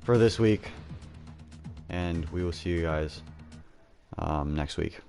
this week, and we will see you guys next week.